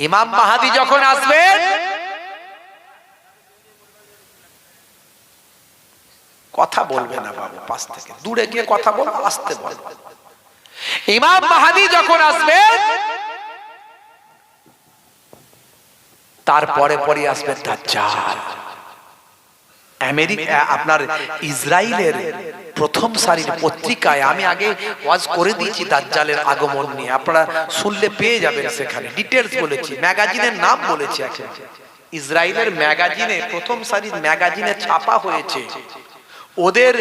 ইমাম মাহদী যখন আসবেন, কথা বলবে না বাবু, পাশ থেকে দূরে গিয়ে কথা বল, আসতে বল। ইমাম মাহদী যখন আসবেন তারপরে পরে আসবে দাজ্জাল। আমেরিকা আপনার ইসরায়েলের প্রথম সারির পত্রিকায় আমি আগে ওয়াজ করে দিয়েছি দাজ্জালের আগমন নিয়ে, আপনারা শুনলে পেয়ে যাবেন, সেখানে ডিটেইলস বলেছি, ম্যাগাজিনের নাম বলেছি। এখন ইসরায়েলের ম্যাগাজিনে, প্রথম সারির ম্যাগাজিনে ছাপা হয়েছে। ওদের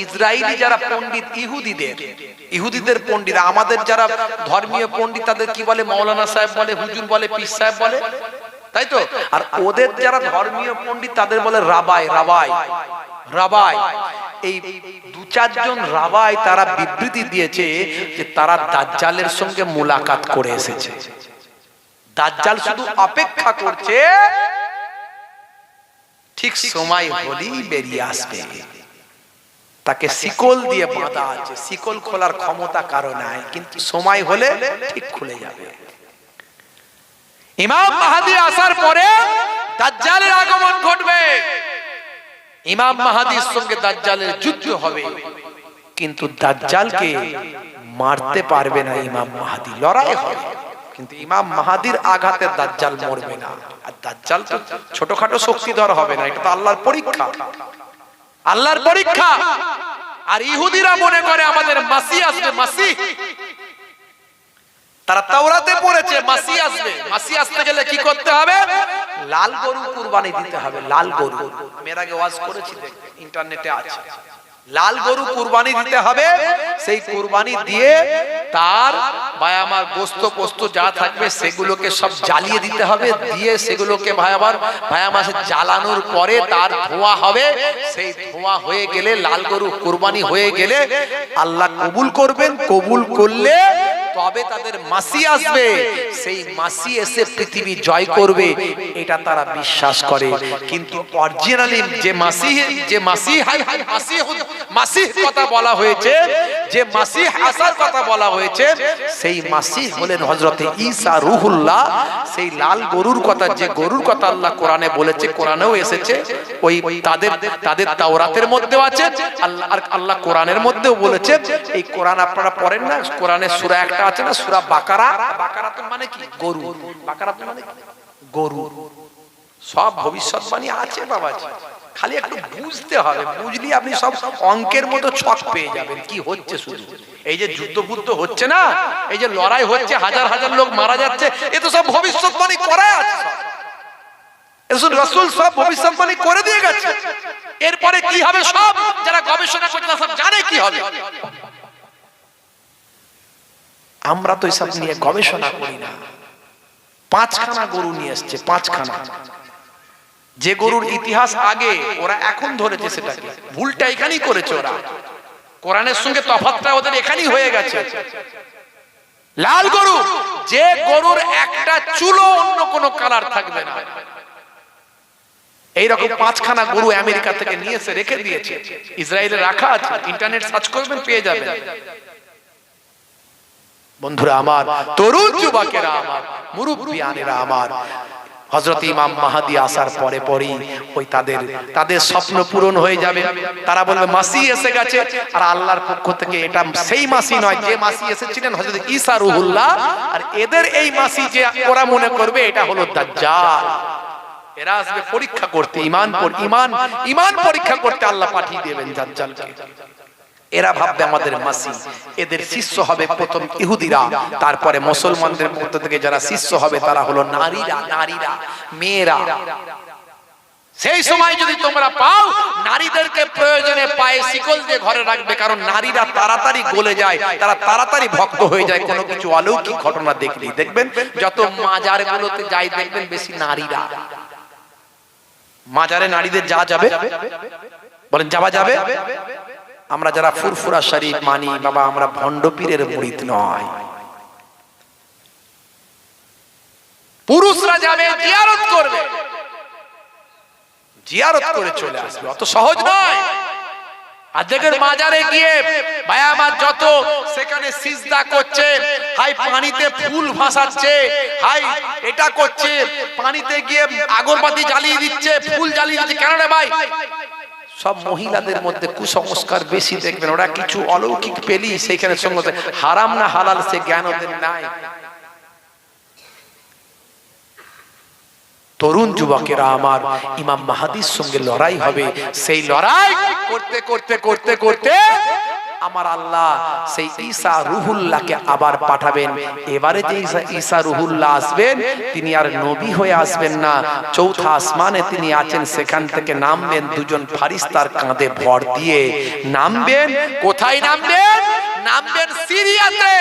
ইসরায়েলি যারা পণ্ডিত, ইহুদিদের পণ্ডিত, আমাদের যারা ধর্মীয় পণ্ডিত তাদের কি বলে? মাওলানা সাহেব বলে, হুজুর বলে, পীর সাহেব বলে, তাই তো? আর ওদের যারা ধর্মীয় পণ্ডিত তাদের বলে রাবাই। রাবাই রাবাই এই দু চারজন রাবাই তারা বিবৃতি দিয়েছে যে তারা দাজ্জালের সঙ্গে মুলাকাত করে এসেছে। দাজ্জাল শুধু অপেক্ষা করছে ঠিক সময় হলেই বেরিয়ে আসবে। তাকে শিকল দিয়ে বাঁধা আছে, শিকল খোলার ক্ষমতা কারো নাই, কিন্তু সময় হলে ঠিক খুলে যাবে। ইমাম মাহদী আসার পরে দাজ্জালের আগমন ঘটবে। ইমাম মাহদীর সঙ্গে দাজ্জালের যুদ্ধ হবে, কিন্তু দাজ্জালকে মারতে পারবে না ইমাম মাহদী। লড়াই হবে, কিন্তু ইমাম মাহদীর আঘাতে দাজ্জাল মরবে না। আর দাজ্জাল তো ছোটখাটো শক্তিধর হবে না, এটা তো আল্লাহর পরীক্ষা, আল্লাহর পরীক্ষা। আর ইহুদিরা মনে করে আমাদের মাসিহ আসবে, মাসিহ। তারা তাওরাতে পড়েছে মাসিহ আসবে। মাসিহ আসতে গেলে কি করতে হবে? লাল গরু কুরবানি দিতে হবে। লাল গরু, আমি এর আগে ওয়াজ করেছি, ইন্টারনেটে আছে। লাল গরু কুরবানি দিতে হবে। সেই কুরবানি দিয়ে তার ভাই আমার গোস্ত পোস্ত যা থাকবে সেগুলোকে সব জ্বালিয়ে দিতে হবে। দিয়ে সেগুলোকে ভাই আমার জ্বালানোর পরে তার ধোঁয়া হবে। সেই ধোঁয়া হয়ে গেলে, লাল গরু কুরবানি হয়ে গেলে আল্লাহ কবুল করবেন। কবুল করলে তবে তাদের মাসিহ আসবে। সেই মাসিহ এসে পৃথিবী জয় করবে, এটা তারা বিশ্বাস করে। কিন্তু অরিজিনালি যে মাসিহ কথা বলা হয়েছে, যে মাসিহ আসার কথা বলা হয়েছে, সেই মাসিহ হলেন হযরতে ঈসা রূহুল্লাহ। সেই লাল গরুর কথা, যে গরুর কথা আল্লাহ কোরআনে বলেছে, কোরআনেও এসেছে, ওই তাদের তাওরাতের মধ্যেও আছে, আল্লাহ কোরআনের মধ্যেও বলেছে। এই কোরআন আপনারা পড়েন না? কোরআনের সূরা একটা আছে না, সূরা বাকারা। বাকারা তো মানে কি? গরু। বাকারা তো মানে কি? গরু। সব ভবিষ্যৎবাণী আছে বাবাজি, খালি একটু বুঝতে হবে। বুঝলি আপনি সব অঙ্কের মতো ছক পেয়ে যাবেন কি হচ্ছে। শুধু এই যে যুদ্ধ বুদ্ধ হচ্ছে না, এই যে লড়াই হচ্ছে, হাজার হাজার লোক মারা যাচ্ছে, এ তো সব ভবিষ্যৎবাণী করা আছে। রাসূল সব ভবিষ্যৎবাণী করে দিয়ে গেছে। এরপরে কি হবে সব যারা গবেষণা করছে সব জানে কি হবে। আমরা তো এসব নিয়ে গবেষণা করি না। 5খানা গরু নিয়ে এসছে, 5খানা। যে গরুর ইতিহাস আগে, ওরা এখন ধরেছে সেটাকে। ভুলটা এখানেই করেছে ওরা। কোরআনের সঙ্গে তফাৎটা ওদের এখানেই হয়ে গেছে। লাল গরু, যে গরুর একটা চুলও অন্য কোনো কালার থাকবে না। এইরকম 5খানা গরু আমেরিকা থেকে নিয়ে এসে রেখে দিয়েছে, ইসরায়েলে রাখা আছে। ইন্টারনেট সার্চ করবেন, পেয়ে যাবেন। বন্ধুরা আমার, তরুণ যুবকেরা আমার, মুরব্বিয়ানেরা আমার, হযরত ইমাম মাহদী আসার পরে পরেই ওই তাদের স্বপ্ন পূরণ হয়ে যাবে। তারা বলবে মাসিহ এসে গেছে। আর আল্লাহর পক্ষ থেকে এটা সেই মাসিহ নয়, যে মাসিহ এসেছিলেন হযরত ঈসা রূহুল্লাহ। আর এদের এই মাসিহ যে ওরা মনে করবে এটা হলো দাজ্জাল। এরা আসবে পরীক্ষা করতে, ঈমান পরীক্ষা করতে আল্লাহ পাঠিয়ে দেবেন দাজ্জালকে। এরা ভাববে আমাদের মাসিহ। এদের শিষ্য হবে প্রথম ইহুদিরা, তারপরে মুসলমানদের মধ্য থেকে যারা শিষ্য হবে তারা হলো নারীরা, মেয়েরা। সেই সময় যদি তোমরা পাও, নারীদেরকে প্রয়োজনে পায়ে শিকল দিয়ে ঘরে রাখবে, কারণ নারীরা তাড়াতাড়ি গলে যায়, তারা তাড়াতাড়ি ভক্ত হয়ে যায়। কোনো কিছু অলৌকিক ঘটনা দেখলেই দেখবেন, যত মাজারগুলোতে যাই দেখবেন বেশি নারীরা। মাজারে নারীদের যাওয়া যাবে? বলেন যাওয়া যাবে? আমরা যারা ফুরফুরা শরীফ মানি বাবা, আমরা ভণ্ড পীরের মুরিদ নয়। পুরুষরা যাবে, জিয়ারত করবে, জিয়ারত করে চলে আসবে, অত সহজ নয়। আর দেখেন মাজারে গিয়ে ভাই আমার যত সেখানে সিজদা করছে, হাই পানিতে ফুল ভাসাচ্ছে, হাই এটা করছে, পানিতে গিয়ে আগরবাতি জ্বালিয়ে দিচ্ছে, ফুল জ্বালিয়ে দিচ্ছে, কেন রে ভাই? সব মহিলাদের মধ্যে কুসংস্কার বেশি দেখবেন, ওরা কিছু অলৌকিক পেলি সেইখানে সঙ্গে হারাম না হালাল সে জ্ঞান ওদের নাই। তরুণ যুবকেরা আমার, ইমাম মাহাদির সঙ্গে লড়াই হবে। সেই লড়াই করতে করতে করতে করতে আমার আল্লাহ সেই ঈসা রুহুল্লাহকে আবার পাঠাবেন। এবারে যে ঈসা রুহুল্লাহ আসবেন, তিনি আর নবী হয়ে আসবেন না, চৌথা আসমানে তিনি আছেন, সেখান থেকে নামবেন দুজন ফারিস্তার কাঁধে ভর দিয়ে নামবেন। কোথায় নামবেন? নামবেন সিরিয়াতে।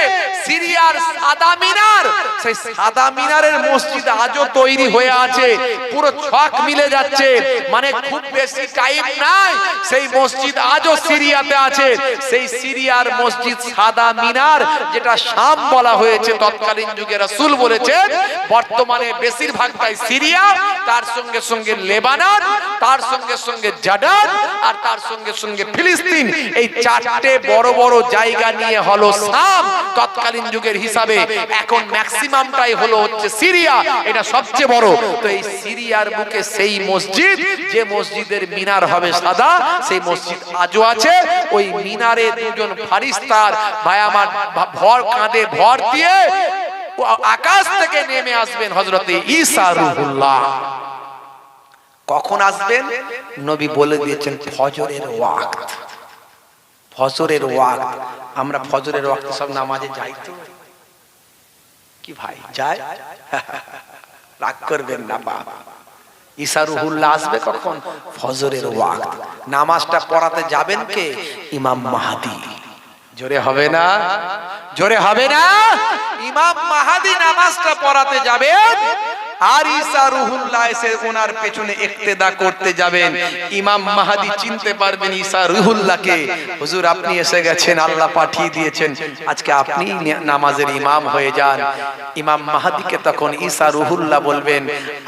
সিরিয়ার সাদা মিনার, সেই সাদা মিনারের মসজিদ আজও তৈরি হয়ে আছে, পুরো ছক মিলে যাচ্ছে, মানে খুব বেশি টাইম নাই, সেই মসজিদ আজও সিরিয়াতে আছে। সেই সিরিয়ার মসজিদ সাদা মিনার, যেটা শাম বলা হয়েছে তৎকালীন যুগে, রাসূল বলেছেন বর্তমানে বেশিরভাগটাই সিরিয়া, তার সঙ্গে সঙ্গে লেবানন, তার সঙ্গে সঙ্গে জর্ডান, আর তার সঙ্গে সঙ্গে ফিলিস্তিন। এই চারটে বড় বড় জায়গা নিয়ে হলো শাম তৎকালীন যুগের হিসাবে। এখন ম্যাক্সিমামটাই হলো হচ্ছে সিরিয়া, এটা সবচেয়ে বড়। তো এই সিরিয়ার বুকে সেই মসজিদ, যে মসজিদের মিনার হবে সাদা, সেই মসজিদ আজও আছে। ওই মিনারে দুজন ফারিস্তার ভাই আমার ভর কাঁধে ভর দিয়ে আকাশ থেকে নেমে আসবেন হযরতে ঈসা রুহুল্লাহ। কখন আসবেন? নবী বলে দিয়েছেন ফজরের ওয়াক্ত। ফজরের ওয়াক্ত, আমরা ফজরের ওয়াক্তে সব নামাজে যাই তো কি ভাই? যায়? রাগ করবেন না বাবা। ঈসা রুহুল্লাহ আসবে কখন? ফজরের ওয়াক্ত। নামাজটা পড়াতে যাবেন কে? ইমাম মাহদী। জোরে হবে না? জোরে হবে না? ইমাম মাহদী নামাজটা পড়াতে যাবেন, আর ঈসা রুহুল্লাহ এসে ওনার পেছনে ইক্তেদা করতে যাবেন। ইমাম মাহদী চিনতে পারবেন ঈসা রুহুল্লাহকে, হুজুর আপনি এসে গেছেন, আল্লাহ পাঠিয়ে দিয়েছেন, আজকে আপনি নামাজের ইমাম হয়ে যান। ইমাম মাহদীকে তখন ঈসা রুহুল্লাহ বলবেন,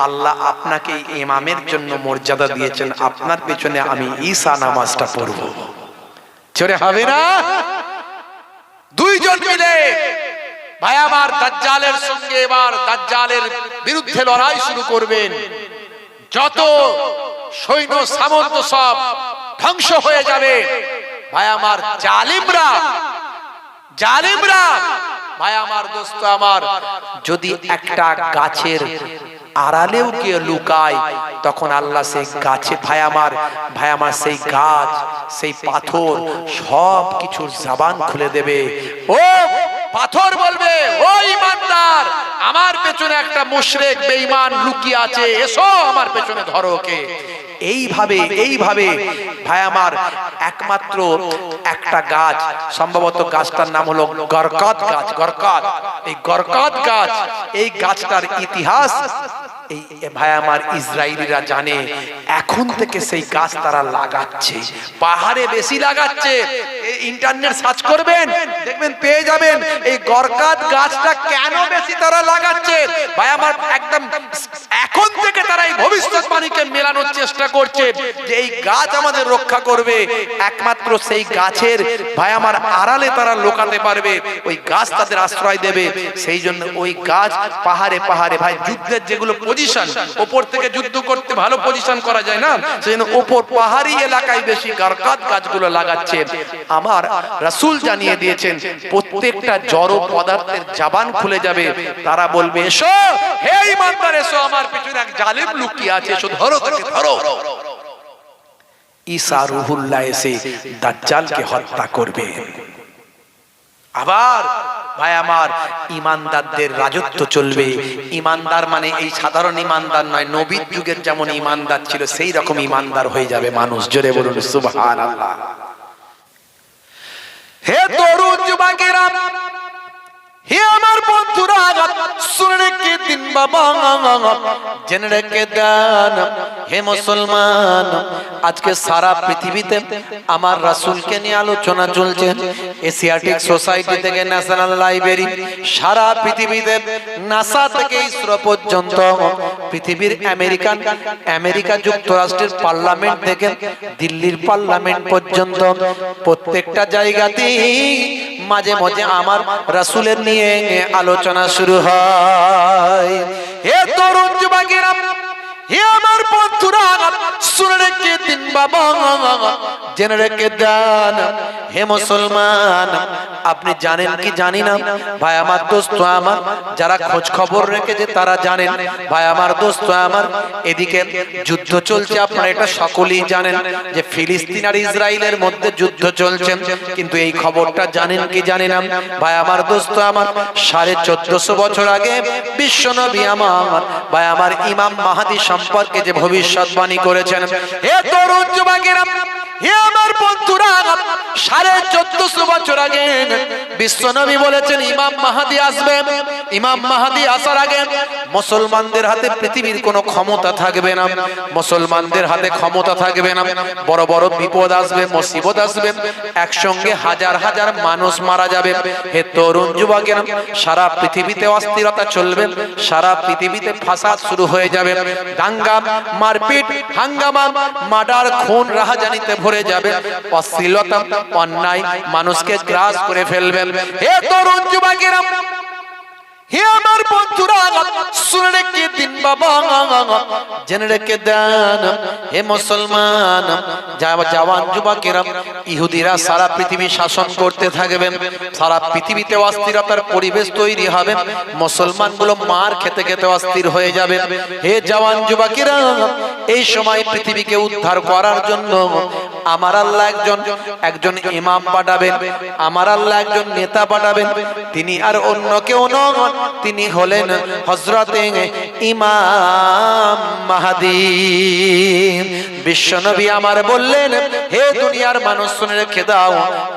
আল্লাহ আপনাকে ইমামের জন্য মর্যাদা দিয়েছেন, আপনার পেছনে আমি ঈসা নামাজটা পড়ব। জোরে হবে না? দুইজন মিলে ভাই আমার দাজ্জালের সঙ্গে এবার দাজ্জালের বিরুদ্ধে লড়াই শুরু করবেন। যত সৈন্য সামন্ত সব ধ্বংস হয়ে যাবে। ভাই আমার জালিমরা, জালিমরা ভাই আমার দোস্ত আমার, যদি একটা গাছের আড়ালেও কে লুকায়, তখন আল্লাহ সেই গাছে ভাই আমার সেই গাছ, সেই পাথর সব কিছুর জবান খুলে দেবে। ও পাথর বলবে, ও ইমানদার, আমার পেছনে একটা মুশরিক বেঈমান লুকিয়ে আছে, এসো আমার পেছনে ধরো ওকে। এইভাবে ভাই আমার একমাত্র একটা গাছ, সম্ভবত গাছটার নাম হলো গরকাত গাছ। গরকাত, এই গরকাত গাছ, এই গাছটার ইতিহাস এই ভাই আমার ইসরায়েলিরা জানে। এখন থেকে সেই গাছ তারা লাগাচ্ছে, পাহাড়ে বেশি লাগাচ্ছে। ইন্টারনেট সার্চ করবেন, দেখবেন পেয়ে যাবেন এই গরকাত গাছটা কেন বেশি তারা লাগাচ্ছে। ভাই আমার একদম এখন থেকে তারা এই ভবিষ্যৎবাণীকে মেলানোর চেষ্টা করছে যে এই গাছ আমাদের রক্ষা করবে। একমাত্র সেই গাছের ভাই আমার আড়ালে তারা লুকাতে পারবে, ওই গাছ তাদের আশ্রয় দেবে। সেই জন্য ওই গাছ পাহাড়ে পাহাড়ে, ভাই যুদ্ধের যেগুলো পজিশন, উপর থেকে যুদ্ধ করতে ভালো পজিশন করা যায় না, সেই জন্য উপর পাহাড়ি এলাকায় বেশি গরকাত গাছগুলো লাগাচ্ছে। আমার রাসূল জানিয়ে দিয়েছেন প্রত্যেকটা জড় পদার্থের জবান খুলে যাবে, তারা বলবে এসো হে ঈমানদার, এসো আমার পেছনে এক জালিম লুকিয়ে আছে, এসো ধরো তাকে, ধরো। ঈসা রুহুল্লাহ এসে দাজ্জালকে হত্যা করবে। আবার ভাই আমার ইমানদারদের রাজত্ব চলবে। ইমানদার মানে এই সাধারণ ইমানদার নয়, নবীর যুগের যেমন ইমানদার ছিল সেই রকম ইমানদার হয়ে যাবে মানুষ। জোরে বলুন সুবহানাল্লাহ। হে তরুণ যুবকেরা, হে আমার বন্ধুরা, শুনে রেখে দিন বাবা জেনে রেখে দেন হে মুসলমান, আজকে সারা পৃথিবীতে আমার রাসূলকে নিয়ে আলোচনা চলছে। এশিয়াটিক সোসাইটি থেকে ন্যাশনাল লাইব্রেরি, সারা পৃথিবীতে নাসা থেকে ইসরো পর্যন্ত, পৃথিবীর আমেরিকা যুক্তরাষ্ট্রের পার্লামেন্ট থেকে দিল্লির পার্লামেন্ট পর্যন্ত প্রত্যেকটা জায়গাতেই মাঝে মাঝে আমার রাসূলের নিয়ে আলোচনা শুরু হয়। হে তরুণ যুবকেরা, হে আমার বন্ধুরা, শুনে রেখে দিন বাবা, জেনে রেখে দেন হে মুসলমান, আপনি জানেন কি জানি না ভাই আমার দোস্ত আমার, যারা খোঁজ খবর রেখেছে তারা জানেন ভাই আমার দোস্ত আমার, এদিকে যুদ্ধ চলছে, আপনারা এটা সকলেই জানেন যে ফিলিস্তিন আর ইসরায়েলের মধ্যে যুদ্ধ চলছে। কিন্তু এই খবরটা জানেন কি জানি না ভাই আমার দোস্ত আমার, 1450 বছর আগে বিশ্বনবী আমার ভাই আমার ইমাম মাহদী সম্পর্কে যে ভবিষ্যৎবাণী করেছেন। হে তরুণ যুবকেরা, হে আমার বন্ধুরা, 1450 বছর আগে বিশ্বনবী বলেছেন ইমাম মাহদী আসবে। ইমাম মাহদী আসার আগে মুসলমানদের হাতে পৃথিবীর কোনো ক্ষমতা থাকবে না, মুসলমানদের হাতে ক্ষমতা থাকবে না, বড় বড় বিপদ আসবে, মুসিবত আসবে, একসঙ্গে হাজার হাজার মানুষ মারা যাবে। হে তরুণ যুবকেরা, সারা পৃথিবীতে অস্থিরতা চলবে, সারা পৃথিবীতে ফাসাদ শুরু হয়ে যাবে, দাঙ্গা মারপিট হাঙ্গামা মার্ডার খুন রাহাজানিতে ভরে যাবে, অশ্লীলতা অন্যায় মানুষকে গ্রাস করে ফেলবে। হে তরুণ যুবকেরা, হে আমার বন্ধুরা, শুনে রেখে দিন বাবা, জেনে রেখে দেন হে মুসলমান, জওয়ান যুবকেরা, ইহুদিরা সারা পৃথিবী শাসন করতে থাকবেন, সারা পৃথিবীতে অস্থিরতার পরিবেশ তৈরি হবে, মুসলমানগুলো মার খেতে খেতে অস্থির হয়ে যাবে। হে জওয়ান যুবকেরা, এই সময় পৃথিবীকে উদ্ধার করার জন্য আমার আল্লাহ একজন ইমাম পাঠাবেন, আমার আল্লাহ একজন নেতা পাঠাবেন, তিনি আর অন্য কেউ নন, তিনি হলেন হযরতে ইমাম মাহদী। বিশ্বনবী আমার বললেন, হে দুনিয়ার মানুষ শুনে রেখে দাও,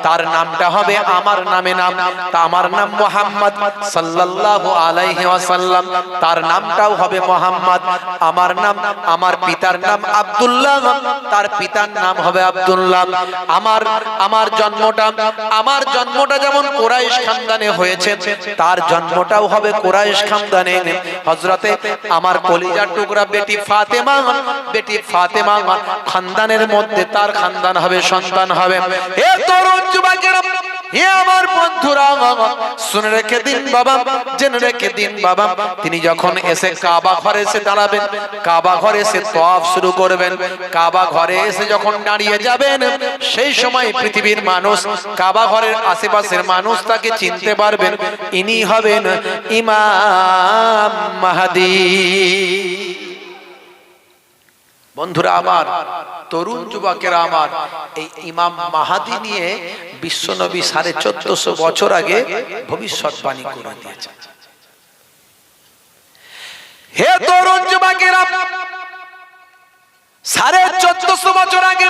তার নামটা হবে আমার নামে নাম, তা আমার নাম মুহাম্মদ সাল্লাল্লাহু আলাইহি ওয়াসাল্লাম, তার নামটাও হবে মুহাম্মদ। আমার নাম, আমার পিতার নাম আব্দুল্লাহ, তার পিতার নাম হবে আব্দুল্লাহ। আমার জন্মটা যেমন কুরাইশ খানদানে হয়েছে, তার জন্মটাও হবে কুরাইশ খানদানে। হযরতে আমার কলিজার টুকরা বেটি ফাতেমা খানদানের মধ্যে তার খানদান হবে, সন্তান হবে। হে তরুণ যুবকেরা, হে আমার বন্ধুরা, শুনে রেখে দিন বাবা, জেনে রেখে দিন বাবা, তিনি যখন এসে কাবা ঘরে এসে দাঁড়াবেন, কাবা ঘরে এসে তওয়াফ শুরু করবেন, কাবা ঘরে এসে যখন দাঁড়িয়ে যাবেন, সেই সময় পৃথিবীর মানুষ, কাবা ঘরের আশেপাশের মানুষ তাকে চিনতে পারবেন, ইনি হবেন ইমাম মাহদী। বন্ধুরা আমার, তরুণ যুবকেরা আমার, এই ইমাম মাহদী নিয়ে বিশ্বনবী 1450 বছর আগে ভবিষ্যৎবাণী করে দিয়েছেন। হে তরুণ যুবকেরা, 1450 বছর আগে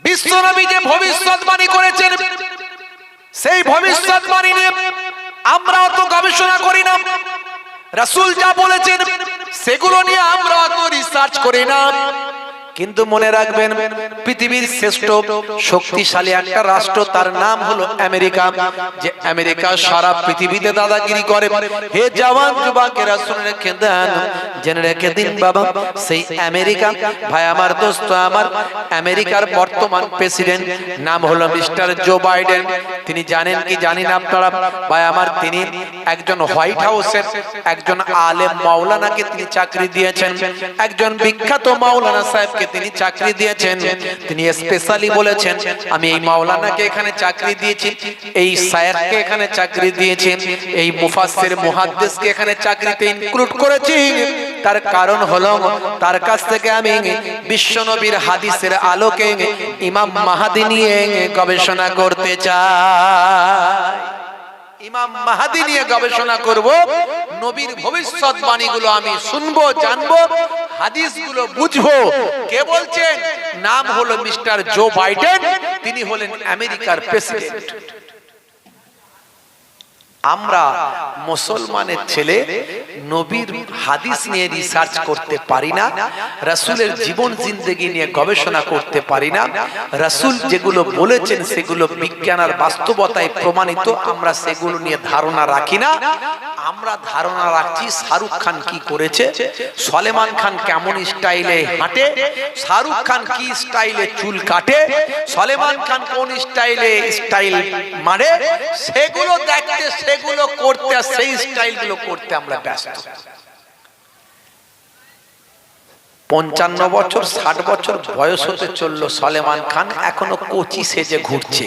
বিশ্বনবী যে ভবিষ্যৎবাণী করেছেন, সেই ভবিষ্যৎবাণী নিয়ে আমরা অত গবেষণা করি না, রাসূল যা বলেছেন সেগুলো নিয়ে আমরা অত রিসার্চ করি না। কিন্তু মনে রাখবেন, পৃথিবীর শ্রেষ্ঠ শক্তিশালী একটা রাষ্ট্র, তার নাম হলো আমেরিকা, যে আমেরিকা সারা পৃথিবীতে দাদাগিরি করে। হে জওয়ান যুবকেরা, শুনে রেখে দেন, জেনে রেখে দিন বাবা, সেই আমেরিকা, ভাই আমার দোস্ত আমার, আমেরিকার বর্তমান প্রেসিডেন্ট নাম হলো মিস্টার জো বাইডেন। তিনি জানেন কি জানি না আপনারা ভাই আমার, তিনি একজন হোয়াইট হাউসের একজন আলেম মাওলানাকে তিনি চাকরি দিয়েছেন, একজন বিখ্যাত মাওলানা সাহেবকে তিনি চাকরি দিয়েছেন। তিনি স্পেশালি বলেছেন, আমি এই মাওলানাকে এখানে চাকরি দিয়েছি, এই শায়েখকে এখানে চাকরি দিয়েছি, এই মুফাসসির মুহাদ্দিসকে এখানে চাকরিতে ইনক্লুড করেছি। তার কারণ হলো, তার কাছ থেকে আমি বিশ্বনবীর হাদিসের আলোকে ইমাম মাহদী নিয়ে গবেষণা করতে চাই। ইমাম মাহদী নিয়ে গবেষণা করব, নবীর ভবিষ্যৎবাণীগুলো আমি শুনবো, জানবো, হাদিসগুলো বুঝবো। কে বলছেন? নাম হলো মিস্টার জো বাইডেন, তিনি হলেন আমেরিকার প্রেসিডেন্ট। আমরা মুসলমানের ছেলে নবীর হাদিস নিয়ে রিসার্চ করতে পারি না, রাসূলের জীবন জিন্দেগি নিয়ে গবেষণা করতে পারি না, রাসূল যেগুলো বলেছেন সেগুলো বিজ্ঞান আর বাস্তবতায় প্রমাণিত, আমরা সেগুলো নিয়ে ধারণা রাখি না। আমরা ধারণা রাখছি শাহরুখ খান কি করেছে, সলেমান খান কেমন স্টাইলে হাঁটে, শাহরুখ খান কি স্টাইলে চুল কাটে, সলেমান খান কোন স্টাইল মারে, সেগুলো দেখতে, সেগুলো করতে, সেই স্টাইলগুলো করতে আমরা ব্যস্ত। 55 বছর 60 বছর বয়স হতে চলল সলেমান খান, এখনো কোচি সেজে ঘুরছে।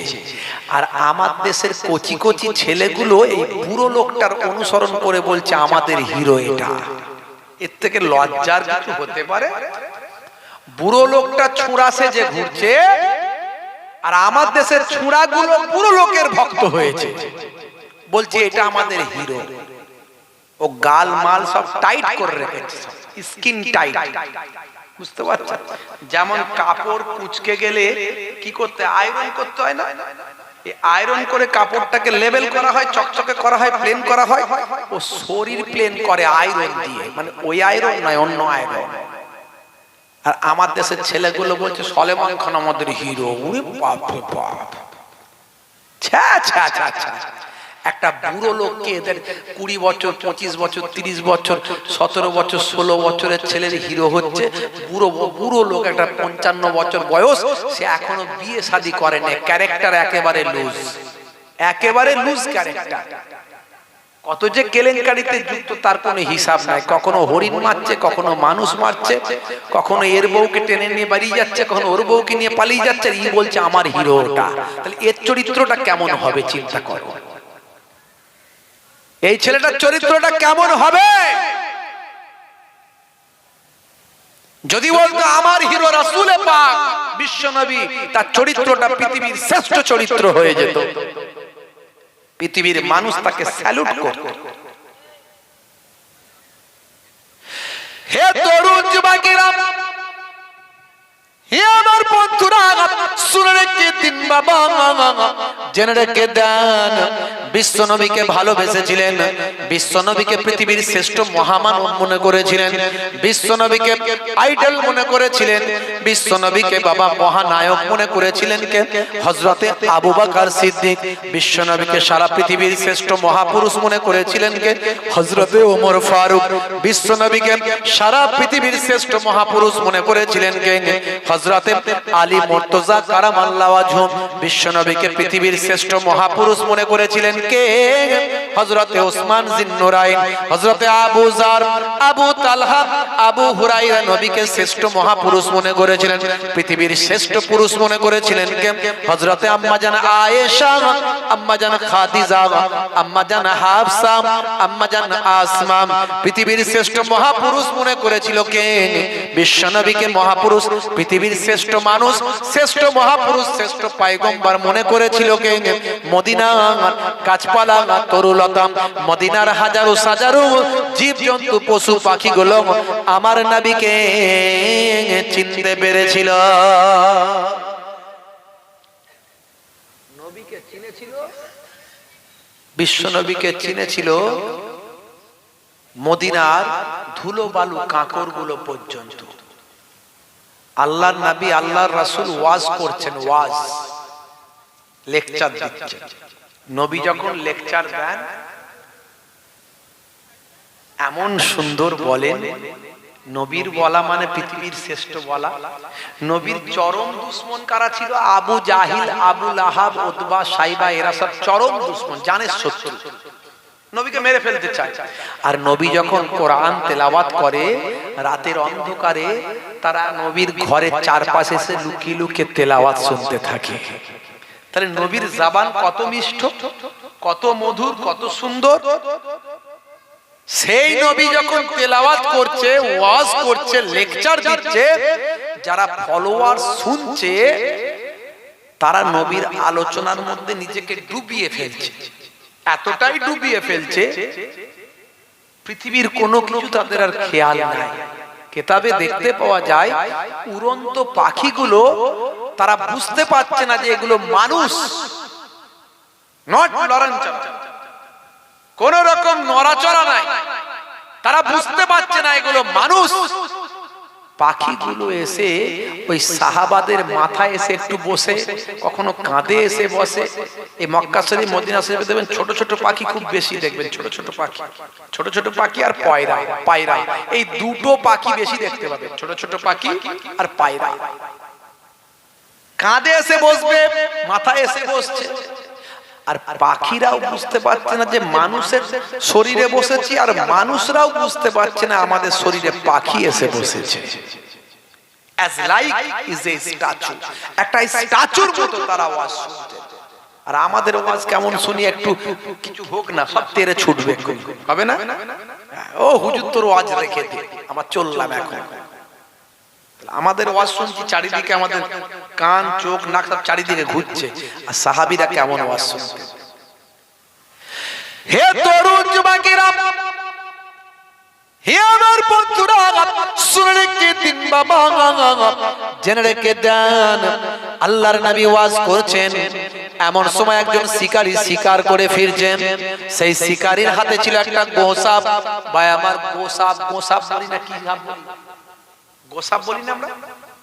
আর আমার দেশের কোচি কোচি ছেলেগুলো এই বুড়ো লোকটার অনুসরণ করে বলছে আমাদের হিরো এটা। এর থেকে লজ্জার কিছু হতে পারে? বুড়ো লোকটা ছুঁড়া সেজে ঘুরছে, আর আমার দেশের ছুঁড়াগুলো বুড়ো লোকের ভক্ত হয়েছে, বলছে এটা আমাদের হিরো। ও গাল মাল সব টাইট করে রেখেছে, স্কিন টাইট, বুঝতে পারছেন? যেমন কাপড় কুচকে গেলে কি করতে, আয়রন করতে হয় না, এই আয়রন করে কাপড়টাকে লেভেল করা হয়, চকচকে করা হয়, প্লেন করা হয়। ও শরীর প্লেন করে আয়রন দিয়ে, মানে ওই আয়রন নয়, অন্য আয়রন। আর আমার দেশের ছেলেগুলো বলছে সলেমান খান আমাদের হিরো। ওরে বাপ রে বাপ, ছ্যা ছ্যা ছ্যা ছ্যা। একটা বুড়ো লোককে এদের 20 বছর 25 বছর 30 বছর 17 বছর 16 বছরের ছেলের হিরো হচ্ছে। বুড়ো লোক, একটা 55 বছর বয়স, সে এখনো বিয়ে শাদী করেনি, ক্যারেক্টার একেবারে লুজ, একেবারে লুজ ক্যারেক্টার। কত যে কেলেঙ্কারিতে যুক্ত তার কোনো হিসাব নাই। কখনো হরিণ মারছে, কখনো মানুষ মারছে, কখনো এর বউকে টেনে নিয়ে বাড়িয়ে যাচ্ছে, কখনো ওর বউকে নিয়ে পালিয়ে যাচ্ছে। ই বলছে আমার হিরোটা। তাহলে এর চরিত্রটা কেমন হবে চিন্তা করো। এই ছেলেটার চরিত্রটা কেমন হবে? যদি বলতো আমার হিরো রাসূলে পাক বিশ্বনবী, তার চরিত্রটা পৃথিবীর শ্রেষ্ঠ চরিত্র হয়ে যেত, পৃথিবীর মানুষ তাকে স্যালুট করত। হে তরুণ যুবকেরা, হে আমার বন্ধুরা, শুনে রেখে দিন বাবা, জেনে রেখে দেন, বিশ্বনবীকে ভালোবেসেছিলেন, বিশ্বনবীকে পৃথিবীর শ্রেষ্ঠ মহামানব মনে করেছিলেন, বিশ্বনবীকে আইডল মনে করেছিলেন, বিশ্বনবীকে বাবা মহানায়ক মনে করেছিলেন কে? হযরতে আবু বকর সিদ্দিক। বিশ্বনবীকে সারা পৃথিবীর শ্রেষ্ঠ মহাপুরুষ মনে করেছিলেন কে? হযরতে ওমর ফারুক। বিশ্বনবীকে সারা পৃথিবীর শ্রেষ্ঠ মহাপুরুষ মনে করেছিলেন কে? হযরতে আলী মুর্তজা কারামাল্লাহু ওয়াজহু। বিশ্বনবীকে পৃথিবীর শ্রেষ্ঠ মহাপুরুষ মনে করেছিলেন কে? হযরতে ওসমান জিন্নুরাইন। হযরতে আবু যার, আবু তালহা, আবু হুরায়রা নবীকে শ্রেষ্ঠ মহাপুরুষ মনে করেছিলেন। পৃথিবীর শ্রেষ্ঠ পুরুষ মনে করেছিলেন কে? হযরতে আম্মা জান আয়েশা, আম্মা জান খাদিজা, আম্মা জান হাফসা, আম্মা জান আসমা। পৃথিবীর শ্রেষ্ঠ মহাপুরুষ মনে করেছিল কে? বিশ্বনবীকে মহাপুরুষ, পৃথিবীর শ্রেষ্ঠ মানুষ, শ্রেষ্ঠ মহাপুরুষ, শ্রেষ্ঠ পয়গম্বর মনে করেছিল কে? মদিনার গাছপালা তরুলতা, মদিনার হাজারো হাজারো জীবজন্তু পশু পাখিগুলো আমার নবীকে চিনতে পেরেছিল। নবীকে চিনেছিল, বিশ্বনবীকে চিনেছিল মদিনার ধুলো বালু কাঁকড় গুলো পর্যন্ত। আল্লাহর নবী, আল্লাহর রাসূল ওয়াজ করছেন, ওয়াজ লেকচার দিচ্ছেন। নবী যখন লেকচার দেন এমন সুন্দর বলেন, নবীর বলা মানে পৃথিবীর শ্রেষ্ঠ বলা। নবীর চরম দুশমন কারা ছিল? আবু জাহিল, আবু লাহাব, উতবা, সাইবা, এরা সব চরম দুশমন, জানের শত্রু, নবীকে মেরে ফেলতে চায়। আর নবী যখন কোরআন তেলাওয়াত করে রাতের অন্ধকারে, তারা নবীর ঘরের চারপাশে এসে লুকিয়ে লুকিয়ে তেলাওয়াত শুনতে থাকে। তাহলে নবীর জবান কত মিষ্ট, কত মধুর, কত সুন্দর। সেই নবী যখন তেলাওয়াত করছে, ওয়াজ করছে, লেকচার দিচ্ছে, যারা ফলোয়ার শুনছে তারা নবীর আলোচনার মধ্যে নিজেকে ডুবিয়ে ফেলছে, এতটাই ডুবিয়ে ফেলছে পৃথিবীর কোনো কিছু তাদের আর খেয়াল নাই। কিতাবে দেখতে পাওয়া যায় উড়ন্ত পাখিগুলো তারা বুঝতে পারছে না যে এগুলো মানুষ, নট লরেন্স। কোন রকম নড়াচড়া নাই, তারা বুঝতে পারছে না এগুলো মানুষ। পাখিগুলো এসে ওই সাহাবাদের মাথায় এসে একটু বসে, কখনো কাঁধে এসে বসে। এই মক্কা শরীফ মদিনা শরীফে দেখবেন ছোট ছোট পাখি খুব বেশি দেখবেন, ছোট ছোট পাখি, ছোট ছোট পাখি আর পায়রা, পায়রা এই দুটো পাখি বেশি দেখতে পাবেন, ছোট ছোট পাখি আর পায়রা। কাঁধে এসে বসবে, মাথায় এসে বসছে। আর পাখিরাও বুঝতে পারছে না যে মানুষের শরীরে বসেছি, আর মানুষরাও বুঝতে পারছে না আমাদের শরীরে পাখি এসে বসেছে। as like is a statue, একটা স্ট্যাচুর মতো তারা আওয়াজ শুনছে। আর আমাদের আওয়াজ কেমন শুনি, একটু কিছু হোক না সব তেরে ছুটবে, হবে না? ও হুজুর তোর আওয়াজ রেখে দে, আমার চললাম এখন। আমাদের আওয়াজ শুনছি চারিদিকে, আমাদের কান চোখ নাক সব চারিদিকে ঘুরছে। আর সাহাবীরা কেমন আওয়াজ শুনতেন। হে তরুণ যুবকেরা, হে আমার বন্ধুরা, শুনে রেখে দিন বাবা, জেনে রেখে দেন, আল্লাহর নবী ওয়াজ করছেন। এমন সময় একজন শিকারী শিকার করে ফিরছেন। সেই শিকারীর হাতে ছিল একটা গোসাপ। ভাই আমার গোসাপ, গোসাপ বলি না কি সাপ বলি? গোসাপ বলি না আমরা,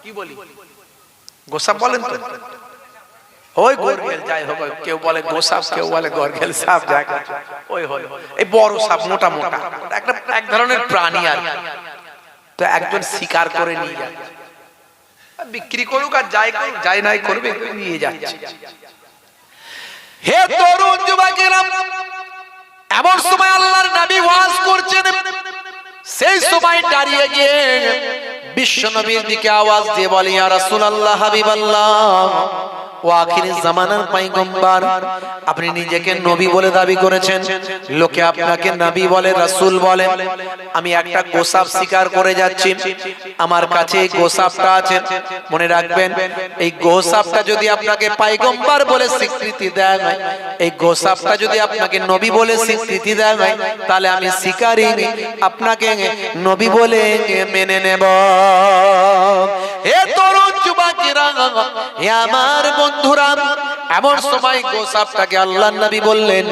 কি বলি? গোসাপ বলেন তো? ওই গরগেল যাই হোক, কেউ বলে গোসাপ, কেউ বলে গরগেল সাপ, যাই ওই হল এই বড় সাপ, মোটা মোটা একটা এক ধরনের প্রাণী। আর তো একজন শিকার করে নিয়ে যাচ্ছে, বিক্রি করুক আর যাই করুক, যাই নাই করবে, নিয়ে যাচ্ছে। হে তরুণ যুবকেরা, এমন সময় আল্লাহর নবী ওয়াজ করছেন। সেই সময় দাঁড়িয়ে গিয়ে বিশ্ব নবীর দিকে আওয়াজ দিয়ে বলি, ইয়া রাসূলুল্লাহ, হাবিবাল্লাহ, ও আখিরি জামানার পয়গম্বর, আপনি নিজেকে নবী বলে দাবি করেছেন, লোকে আপনাকে নবী বলে, রাসূল বলে। আমি একটা গোসাপ শিকার করে যাচ্ছি, আমার কাছে এই গোসাপটা আছে। মনে রাখবেন, এই গোসাপটা যদি আপনাকে পয়গম্বর বলে স্বীকৃতি দেয়, এই গোসাপটা যদি আপনাকে নবী বলে স্বীকৃতি দেয়, তাহলে আমি শিকারী আপনাকে নবী বলে মেনে নেব। হে তরুণ যুবকেরা, হে আমার বন্ধুরা, এমন সময় গোসাপটাকে আল্লাহর নবী বললেন,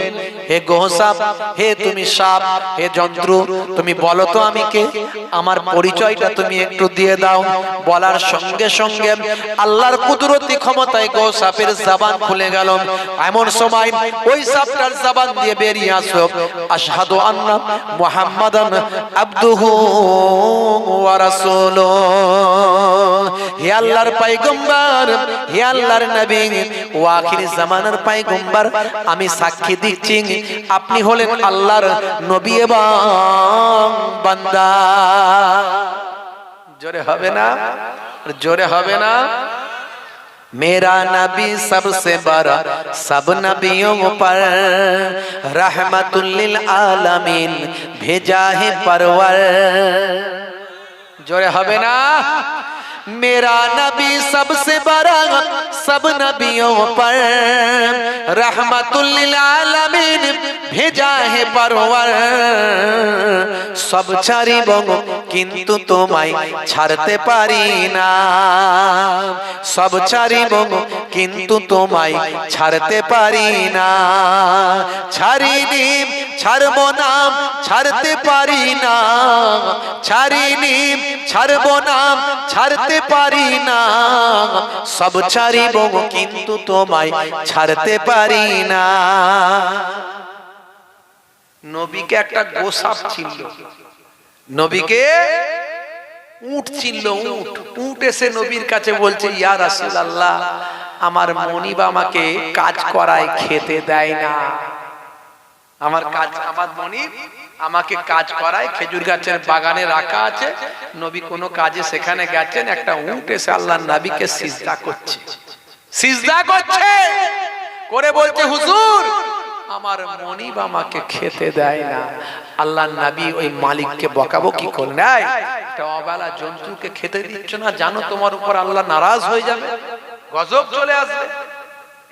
হে গোসাপ, হে তুমি সাপ, হে যন্ত্র, তুমি বলো তো আমি কে, আমার পরিচয়টা তুমি একটু দিয়ে দাও। বলার সঙ্গে সঙ্গে আল্লাহর কুদরতি ক্ষমতায় গোসাপের জবান খুলে গেল। এমন সময় ওই সাপটার জবান দিয়ে বেরিয়ে আসলো, আশহাদু আন্না মুহাম্মাদান আবদুহু ওয়া রাসূলুহু। হে আল্লাহর পয়গম্বর, হে আল্লাহর নবী, ও আখিরি জামানার পয়গম্বর, আমি সাক্ষী দিচ্ছি আপনি হলেন আল্লাহর নবী এবং বান্দা। জোরে হবে না? জোরে হবে না? मेरा नबी सबसे बड़ा सब नबियों पर रहमतुल लिल आलमीन भेजा है परवर। जोरे হবে না? मेरा नबी सबसे बड़ा सब नबियों पर रहमतुल लिल आलमीन भेजा है परवर। सब ছাড়িব কিন্তু তোমায় ছাড়তে পারি না, সব ছাড়িব কিন্তু তোমায় ছাড়তে পারি না। ছাড়িনি ছাড়ব না ছাড়তে পারি না, ছাড়িনি ছাড়ব না ছাড়তে পারি না। সব ছাড়িব কিন্তু তোমায় ছাড়তে পারি না। নবীকে একটা গোসাপ ছিল, নবীকে উট ছিল, উট। উট এসে নবীর কাছে বলছে, ইয়া রাসূলুল্লাহ, আমার মনিব আমাকে কাজ করায়, খেতে দেয় না। আমার কাজ, আমার মনিব আমাকে কাজ করায়, খেজুর গাছের বাগানে রাখা আছে, নবী কোনো কাজে সেখানে গেছেন, একটা উট এসে আল্লাহর নবীকে সিজদা করছে, সিজদা করছে করে বলছে, হুজুর আমার মনিব আমাকে খেতে দেয় না। আল্লাহর নবী ওই মালিককে বকাবকি করলেন, একটা অবেলা জন্তুকে খেতে দিচ্ছ না, জানো তোমার উপর আল্লাহ নারাজ হয়ে যাবে, গজব চলে আসবে।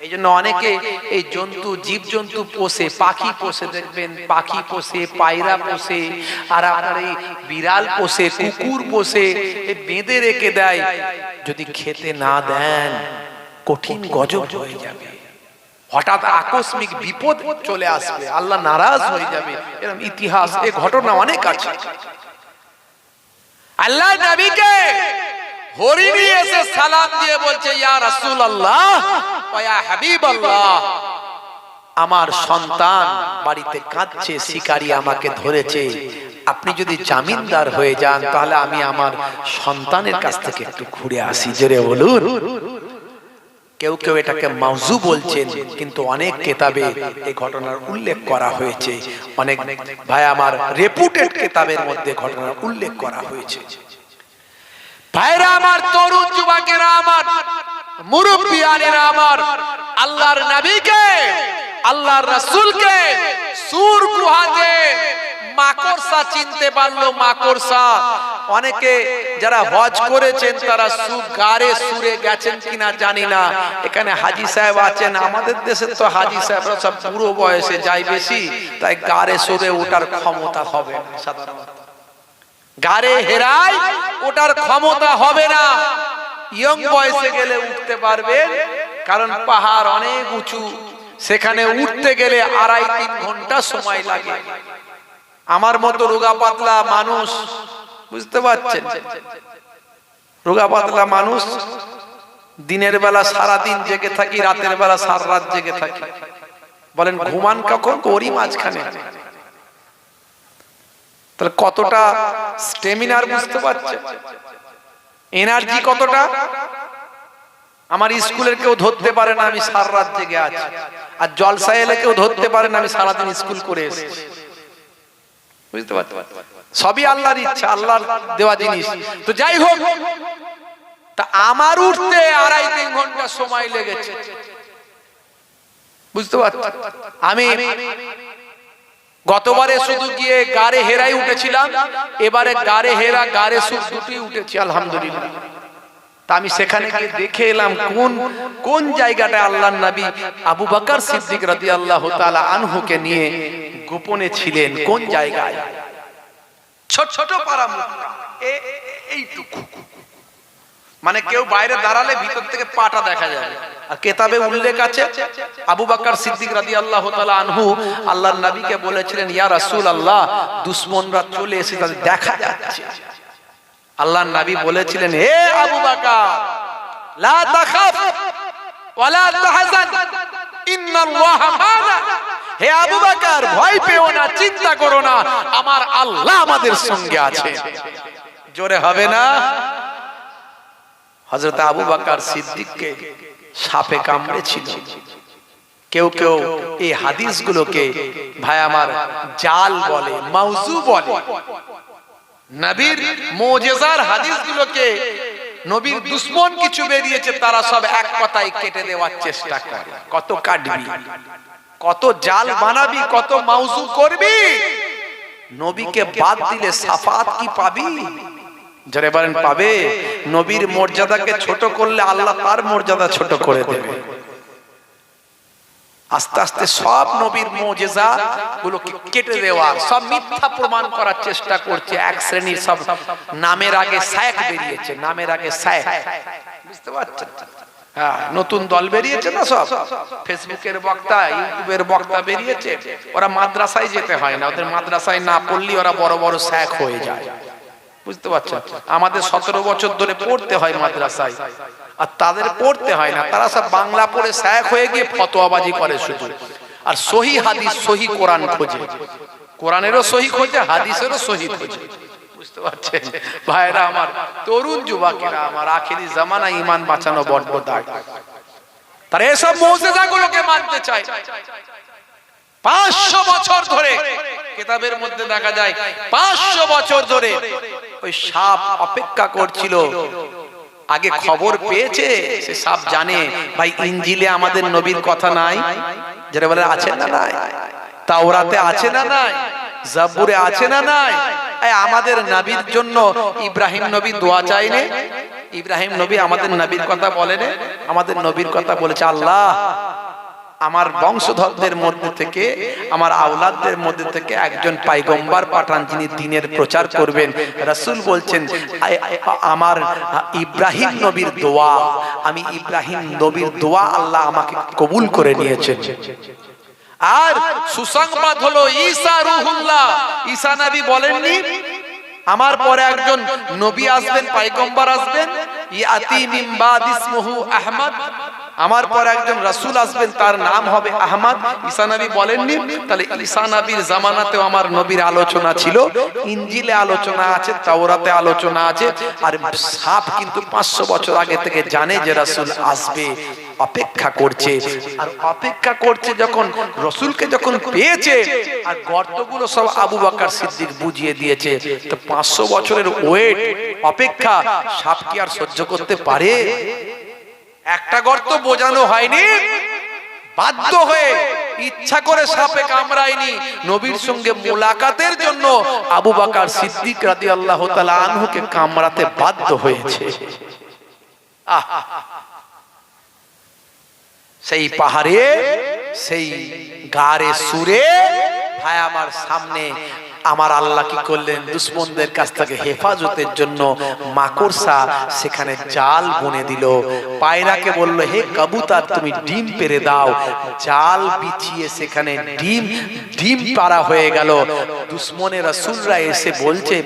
এই জন্য অনেকে এই জন্তু, জীব জন্তু পোষে, পাখি পোষে, দেখবেন পাখি পোষে, পায়রা পোষে, আর আপনার এই বিড়াল পোষে, কুকুর পোষে, বেঁধে রেখে দেয়। যদি খেতে না দেন কঠিন গজব হয়ে যাবে, হঠাৎ আকস্মিক বিপদ চলে আসবে, আল্লাহ নারাজ হয়ে যাবে, এরকম ইতিহাস এই ঘটনা অনেক আছে। আল্লাহ নবীকে হরিণী এসে সালাম দিয়ে বলছে, ইয়া রাসূলুল্লাহ ওয়া ইয়া হাবিবাল্লাহ, আমার সন্তান বাড়িতে কাঁদছে, শিকারী আমাকে ধরেছে, আপনি যদি জামিনদার হয়ে যান তাহলে আমি আমার সন্তানের কাছ থেকে একটু ঘুরে আসি। জোরে বলুন। কেউ কেউ এটাকে মাউজু বলছেন, কিন্তু অনেক কিতাবে এই ঘটনার উল্লেখ করা হয়েছে। অনেক ভাই আমার রেপুটেড কিতাবের মধ্যে ঘটনার উল্লেখ করা হয়েছে। ভাইরা আমার, তরুণ যুবকেরা আমার, মুরব্বিয়ানেরা আমার, আল্লাহর নবীকে, আল্লাহর রাসূলকে সূর গুহাতে মাকড়সা চিনতে পারলো। মাকড়সা, অনেকে যারা হজ করেছেন তারা গারে সুরে গেছেন কিনা জানি না। এখানে হাজী সাহেব আছেন, আমাদের দেশে তো হাজী সাহেবরা সব বুড়ো বয়সে যায় বেশি, তাই গারে সুরে ওঠার ক্ষমতা হবে না। সাধারণত গারে হেরায় ওঠার ক্ষমতা হবে না। ইয়ং বয়সে গেলে উঠতে পারবেন, কারণ পাহাড় অনেক উঁচু, সেখানে উঠতে গেলে 2.5-3 ঘন্টা সময় লাগে। আমার মতো রোগা পাতলা মানুষ, বুঝতে পারছেন, রোগা পাতলা মানুষ, দিনের বেলা সারাদিন জেগে থাকি, রাতের বেলা সারা রাত জেগে থাকি। বলেন ঘুমান কখন? করি মাঝখানে। তাহলে কতটা স্টেমিনার বুঝতে পারছেন, এনার্জি কতটা। আমার স্কুলের কেউ ধরতে পারে না আমি সারা রাত জেগে আছি, আর জলসা এলে কেউ ধরতে পারে না আমি সারাদিন স্কুল করে এসেছি। বুঝতে পারছেন, সবই আল্লাহর ইচ্ছা, আল্লাহর দেওয়া জিনিস। তো যাই হোক, তা আমার উঠতে 2.5-3 ঘন্টা সময় লেগেছে। বুঝতে পারছেন, আমি গতবারে শুধু গিয়ে গারে হেরাই উঠেছিলাম, এবারে গারে হেরা গারে সুর দুটোই উঠেছি আলহামদুলিল্লাহ। তা আমি সেখানে গিয়ে দেখে এলাম কোন জায়গাটা আল্লাহর নবী আবু বকর সিদ্দিক রাদিয়াল্লাহু তাআলা আনহুকে নিয়ে গোপনে ছিলেন, কোন জায়গায়। ছোট ছোট পারা মুখটা এইটুকু, মানে কেউ বাইরে দাঁড়ালে ভিতর থেকে পাটা দেখা যাবে। আর কিতাবে উল্লেখ আছে আবু বকর সিদ্দিক রাদিয়াল্লাহু তাআলা আনহু আল্লাহর নবীকে বলেছিলেন, ইয়া রাসূলুল্লাহ, দুশমনরা চলে এসে তাদের দেখা যাচ্ছে। আল্লাহর নবী বলেছিলেন, হে আবু বকর, লা তাখাফ ওয়া লা তাহজান, ইন্নাল্লাহা মা'না। হে আবু বকর, ভয় পেও না, চিন্তা করো না, আমার আল্লাহ আমাদের সঙ্গে আছে। জোরে হবে না? হযরত আবু বকর সিদ্দিককে সাপে কামড়েছিল। কেউ কেউ এই হাদিসগুলোকে ভাই আমার জাল বলে, মাউজু বলে। নবীর মুজিজার হাদিসগুলোকে নবীর দুশমন কিছু বেরিয়েছে, তারা সব এক কথায় কেটে দেওয়ার চেষ্টা করে। কত কাটবি, কত জাল বানাবি, কত মাউজু করবি, নবীকে বাদ দিলে সাফাত কি পাবি? যারা বলেন পাবে। নবীর মর্যাদাকে ছোট করলে আল্লাহ তার মর্যাদা ছোট করে দেবে। আস্তে আস্তে সব নবীর মুজিজা গুলোকে কেটে দেওয়া, সব মিথ্যা প্রমাণ করার চেষ্টা করছে। এক শ্রেণীর সব নামের আগে শায়েখ বেরিয়েছে, নামের আগে শায়েখ। বুঝতে পারছেন? হ্যাঁ, নতুন দল বেরিয়েছে না, সব ফেসবুকের বক্তা, ইউটিউবের বক্তা বেরিয়েছে। ওরা মাদ্রাসায় যেতে হয় না, ওদের মাদ্রাসায় না পড়লে ওরা বড় বড় শায়েখ হয়ে যায়। বুঝতে পারছেন? আমাদের 17 বছর ধরে পড়তে হয় মাদ্রাসায়, আর তাদের পড়তে হয় না, তারা সব বাংলা পড়ে শায়েখ হয়ে গিয়ে ফতোয়াবাজি করে শুধু। আর সহি হাদিস, সহি কোরআন খোঁজে, কোরআনেরও সহি খোঁজে, হাদিসেরও সহি খোঁজে। বুঝতে পারছেন ভাইরা আমার, তরুণ যুবকেরা আমার, আখেরি জামানা ঈমান বাঁচানো বড় দায়। তারা এসব মুজিজাগুলোকে মানতে চায়। 500 বছর ধরে কিতাবের মধ্যে দেখা যায়, 500 বছর ধরে ওই সাপ অপেক্ষা করছিল। আগে খবর পেয়েছে, সে সাপ জানে ভাই ইনজিলে আমাদের নবীর কথা নাই, যারা বলে আছে না নাই, তাওরাতে আছে না নাই, জাবুরে আছে না নাই। আমাদের নবীর জন্য ইব্রাহিম নবী দোয়া চাইনে, ইব্রাহিম নবী আমাদের নবীর কথা বলেন, আমাদের নবীর কথা বলেছে, আল্লাহ আমার বংশধরদের মধ্যে থেকে, আমার আওলাদদের মধ্যে থেকে একজন পয়গম্বর পাঠান যিনি দ্বীনের প্রচার করবেন। রাসূল বলছেন আমার ইব্রাহিম নবীর দোয়া, আমি ইব্রাহিম নবীর দোয়া আল্লাহ আমাকে কবুল করে নিয়েছেন। আর সুসংবাদ হলো ঈসা রূহুল্লাহ, ঈসা নবী বলেননি আমার পরে একজন নবী আসবেন, পয়গম্বর আসবেন, ইয়াতি মিন বাদ ইসমুহু আহমদ, আমার পর একজন রাসূল আসবেন তার নাম হবে আহমদ। ঈসা নবী বলেননি? তাহলে ঈসা নবীর জামানাতেও আমার নবীর আলোচনা ছিল, ইনজিলে আলোচনা আছে, তাওরাতে আলোচনা আছে। আর সাপ কিন্তু 500 বছর আগে থেকে জানে যে রাসূল আসবে, অপেক্ষা করছে। আর অপেক্ষা করছে যখন রাসূলকে যখন পেয়েছে, আর গর্তগুলো সব আবু বকর সিদ্দিক বুঝিয়ে দিয়েছে। তো 500 বছরের ওয়েট অপেক্ষা সাপ কি আর সহ্য করতে পারে? একটা গর্ত বোঝানো হয়নি, বাধ্য হয়ে ইচ্ছা করে সাপে কামড়ায়নি, নবীর সঙ্গে মোলাকাতের জন্য আবু বকর সিদ্দিক রাদিয়াল্লাহু তাআলা আনহুকে কামড়াতে বাধ্য হয়েছে। সেই পাহাড়ে, সেই গারে সুরে ভাই আমার সামনে আমার আল্লাহ কি করলেন, দুশমনদের কাছ থেকে হেফাজতের জন্য মাকড়সা সেখানে জাল বুনে দিল। পায়রাকে বলল হে কবুতর তুমি ডিম পেড়ে দাও, জাল বিছিয়ে সেখানে ডিম পাড়া হয়ে গেল। দুশমনের রাসূলরা এসে বলছে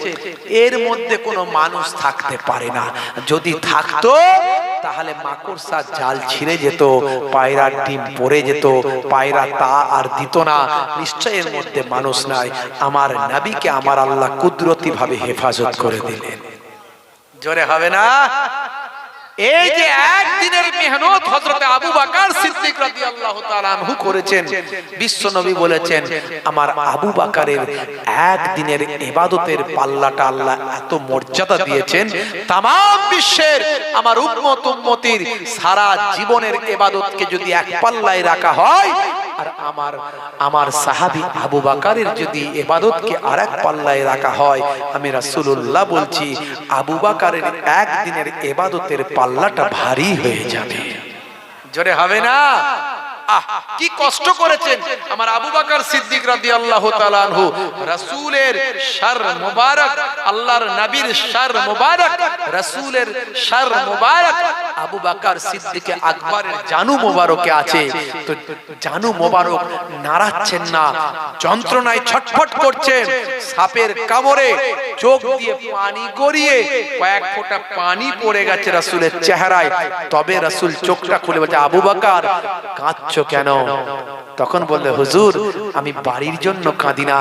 এর মধ্যে কোনো মানুষ থাকতে পারে না, যদি থাকতো তাহলে মাকড়সা জাল ছিঁড়ে যেত, পায়রার ডিম পড়ে যেত, পায়রা তা আর দিত না, নিশ্চয় এর মধ্যে মানুষ নাই। আমার নবীকে আমার আল্লাহ কুদরতি ভাবে হেফাজত করে দিলেন। জোরে হবে না? এই যে একদিনের মেহনত হযরত আবু বকর সিদ্দিক রাদিয়াল্লাহু তাআলা আনহু করেছেন, বিশ্ব নবী বলেছেন আমার আবু বকরের একদিনের ইবাদতের পাল্লাটা আল্লাহ এত মর্যাদা দিয়েছেন, তাম বিশ্বের আমার উম্মতির সারা জীবনের ইবাদতকে যদি এক পাল্লায় রাখা হয়, আর আমার সাহাবী আবু বকরের যদি ইবাদতকে আরেক পাল্লায় রাখা হয়, আমি রাসূলুল্লাহ বলছি আবু বকরের একদিনের ইবাদতের পাল্লাটা ভারী হয়ে যাবে। জোরে হবে না? কি কষ্ট করেছেন আমার আবু বকর সিদ্দিক রাদিয়াল্লাহু তাআলা আনহু, রাসূলের শার মুবারক, আল্লাহর নবীর শার মুবারক, রাসূলের শার মুবারক আবু বকর সিদ্দিক আকবরের জানু মুবারকে আছে। তো জানু মুবারক নাড়াচ্ছেন না, যন্ত্রণায় ছটফট করছেন, সাপের কামড়ে চোখ দিয়ে পানি গড়িয়ে কয়েক ফোঁটা পানি পড়ে গেছে রাসূলের চেহারায়। তবে রাসূল চোখটা খুলে বলছে আবু বকর কাঁদছো কেন? তখন বললে হুজুর আমি বাড়ির জন্য কাঁদি না,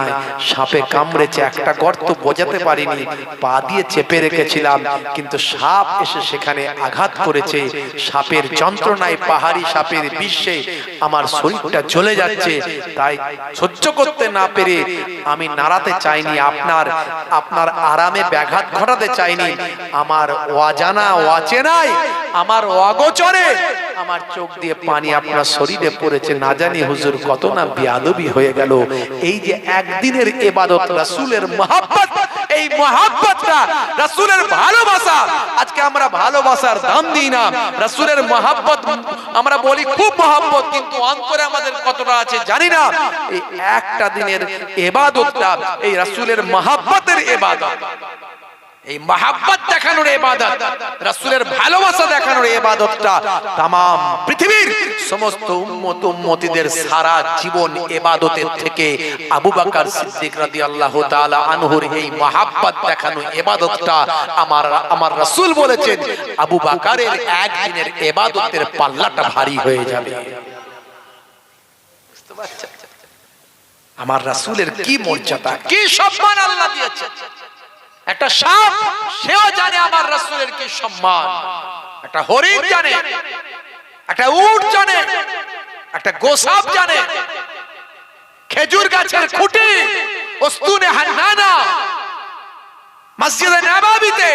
সাপে কামড়েছে, একটা গর্ত বোঝাতে পারিনি, পা দিয়ে চেপে রেখেছিলাম, কিন্তু সাপ এসে সেখানে আঘাত করেছে, সাপের যন্ত্রণায়, পাহাড়ি সাপের বিষে আমার শরীরটা জ্বলে যাচ্ছে, তাই সহ্য করতে না পেরে আমি নাড়াতে চাইনি, আপনার আরামে ব্যাঘাত ঘটাতে চাইনি, আমার অজানা অচেনায়, আমার অগোচরে আমার চোখ দিয়ে পানি আপনার শরীরে পড়েছে, না জানি হুজুর কত না বেয়াদবি হয়ে গেল। এই যে একদিনের ইবাদত, রাসূলের মহব্বত, এই মহব্বতটা রাসূলের ভালোবাসা, আজকে আমরা ভালোবাসার দাম দিই না। রাসূলের মহব্বত আমরা বলি খুব মহব্বত, কিন্তু অন্তরে আমাদের কতটা আছে জানি না। এই একটা দিনের ইবাদতটা এই রাসূলের মহব্বতের ইবাদত, এই মহব্বত দেখানোর ইবাদত, রাসূলের ভালোবাসা দেখানোর ইবাদতটা तमाम পৃথিবীর সমস্ত উম্মতিদের সারা জীবন ইবাদতের থেকে আবু বকর সিদ্দিক রাদিয়াল্লাহু তাআলা আনহুর এই মহব্বত দেখানো ইবাদতটা আমার রাসূল বলেছেন আবু বকরের একদিনের ইবাদতের পাল্লাটা ভারী হয়ে যাবে। বুঝতে পারছেন আমার রাসূলের কি মর্যাদা, কি সম্মান আল্লাহ দিয়েছেন। একটা সাপ সেও জানে আমার রাসূলের কি সম্মান, একটা হরিণ জানে, একটা উট জানে, একটা গোসাপ জানে, খেজুর গাছের খুঁটি উস্তুনে হান্নানা মসজিদে নববীতে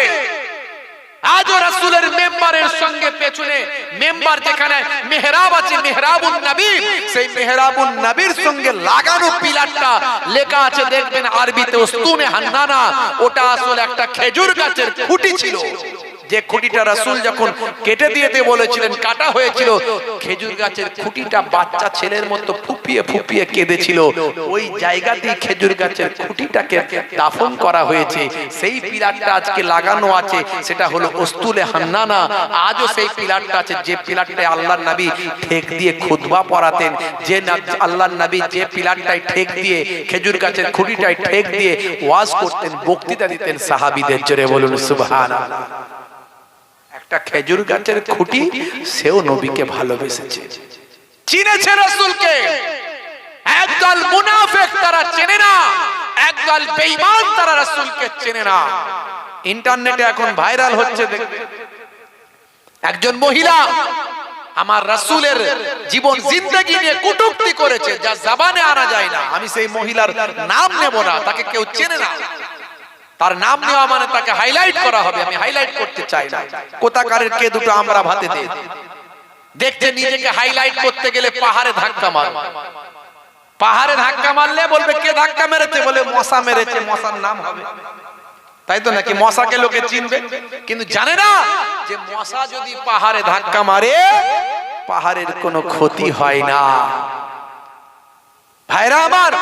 আজও রাসূলের মেম্বারের সঙ্গে পেছনে মেম্বার যেখানে মেহরাব আছে, মেহরাবুন নবী, সেই মেহরাবুন নবীর সঙ্গে লাগানো পিলারটা লেখা আছে দেখবেন আরবিতে উস্তুনে হান্নানা, ওটা আসলে একটা খেজুর গাছের খুঁটি ছিল, যে খুঁটিটা রাসূল যখন কেটে দিতে বলেছিলেন কাটা হয়েছিল, খেজুর গাছের খুঁটিটা বাচ্চা ছেলের মতো ফুপিয়ে ফুপিয়ে কেঁদেছিল। ওই জায়গাতেই খেজুর গাছের খুঁটিটাকে দাফন করা হয়েছে। সেই পিলারটা আজকে লাগানো আছে, সেটা হলো উস্তুলে হান্নানা। আজও সেই পিলারটা আছে, যে পিলারটায় আল্লাহর নবী ঠেক দিয়ে খুতবা পড়াতেন, যে আল্লাহর নবী যে পিলারটায় ঠেক দিয়ে খেজুর গাছের খুঁটিটায় ঠেক দিয়ে ওয়াজ করতেন, বক্তৃতা দিতেন সাহাবীদের। জোরে বলুন সুবহানাল্লাহ। একটা খেজুর গাছের খুঁটি, সেও নবীকে ভালোবেসেছে, চিনেছে রাসূলকে। একদল মুনাফিক তারা চেনে না, একদল বেঈমান তারা রাসূলকে চেনে না। ইন্টারনেটে এখন ভাইরাল হচ্ছে, দেখবে একজন মহিলা আমার রাসূলের জীবন জিন্দেগি নিয়ে কটূক্তি করেছে, যা জবানে আনা যায় না। আমি সেই মহিলার নাম নেব না, তাকে কেউ চেনে না। তার নাম নেওয়া মানে তাকে হাইলাইট করা হবে, আমি হাইলাইট করতে চাই না। কোথাকারের কে দুটো আমরা ভাতে দেই, দেখতে নিজেকে হাইলাইট করতে গেলে পাহাড়ে ধাক্কা মার। পাহাড়ে ধাক্কা মারলে বলবে কে ধাক্কা মেরেছে, বলে মশা মেরেছে, মশার নাম হবে, তাই তো নাকি? মশাকে লোকে চিনবে, কিন্তু জানে না যে মশা যদি পাহাড়ে ধাক্কা মারে পাহাড়ের কোনো ক্ষতি হয় না। ভাইরা আমার,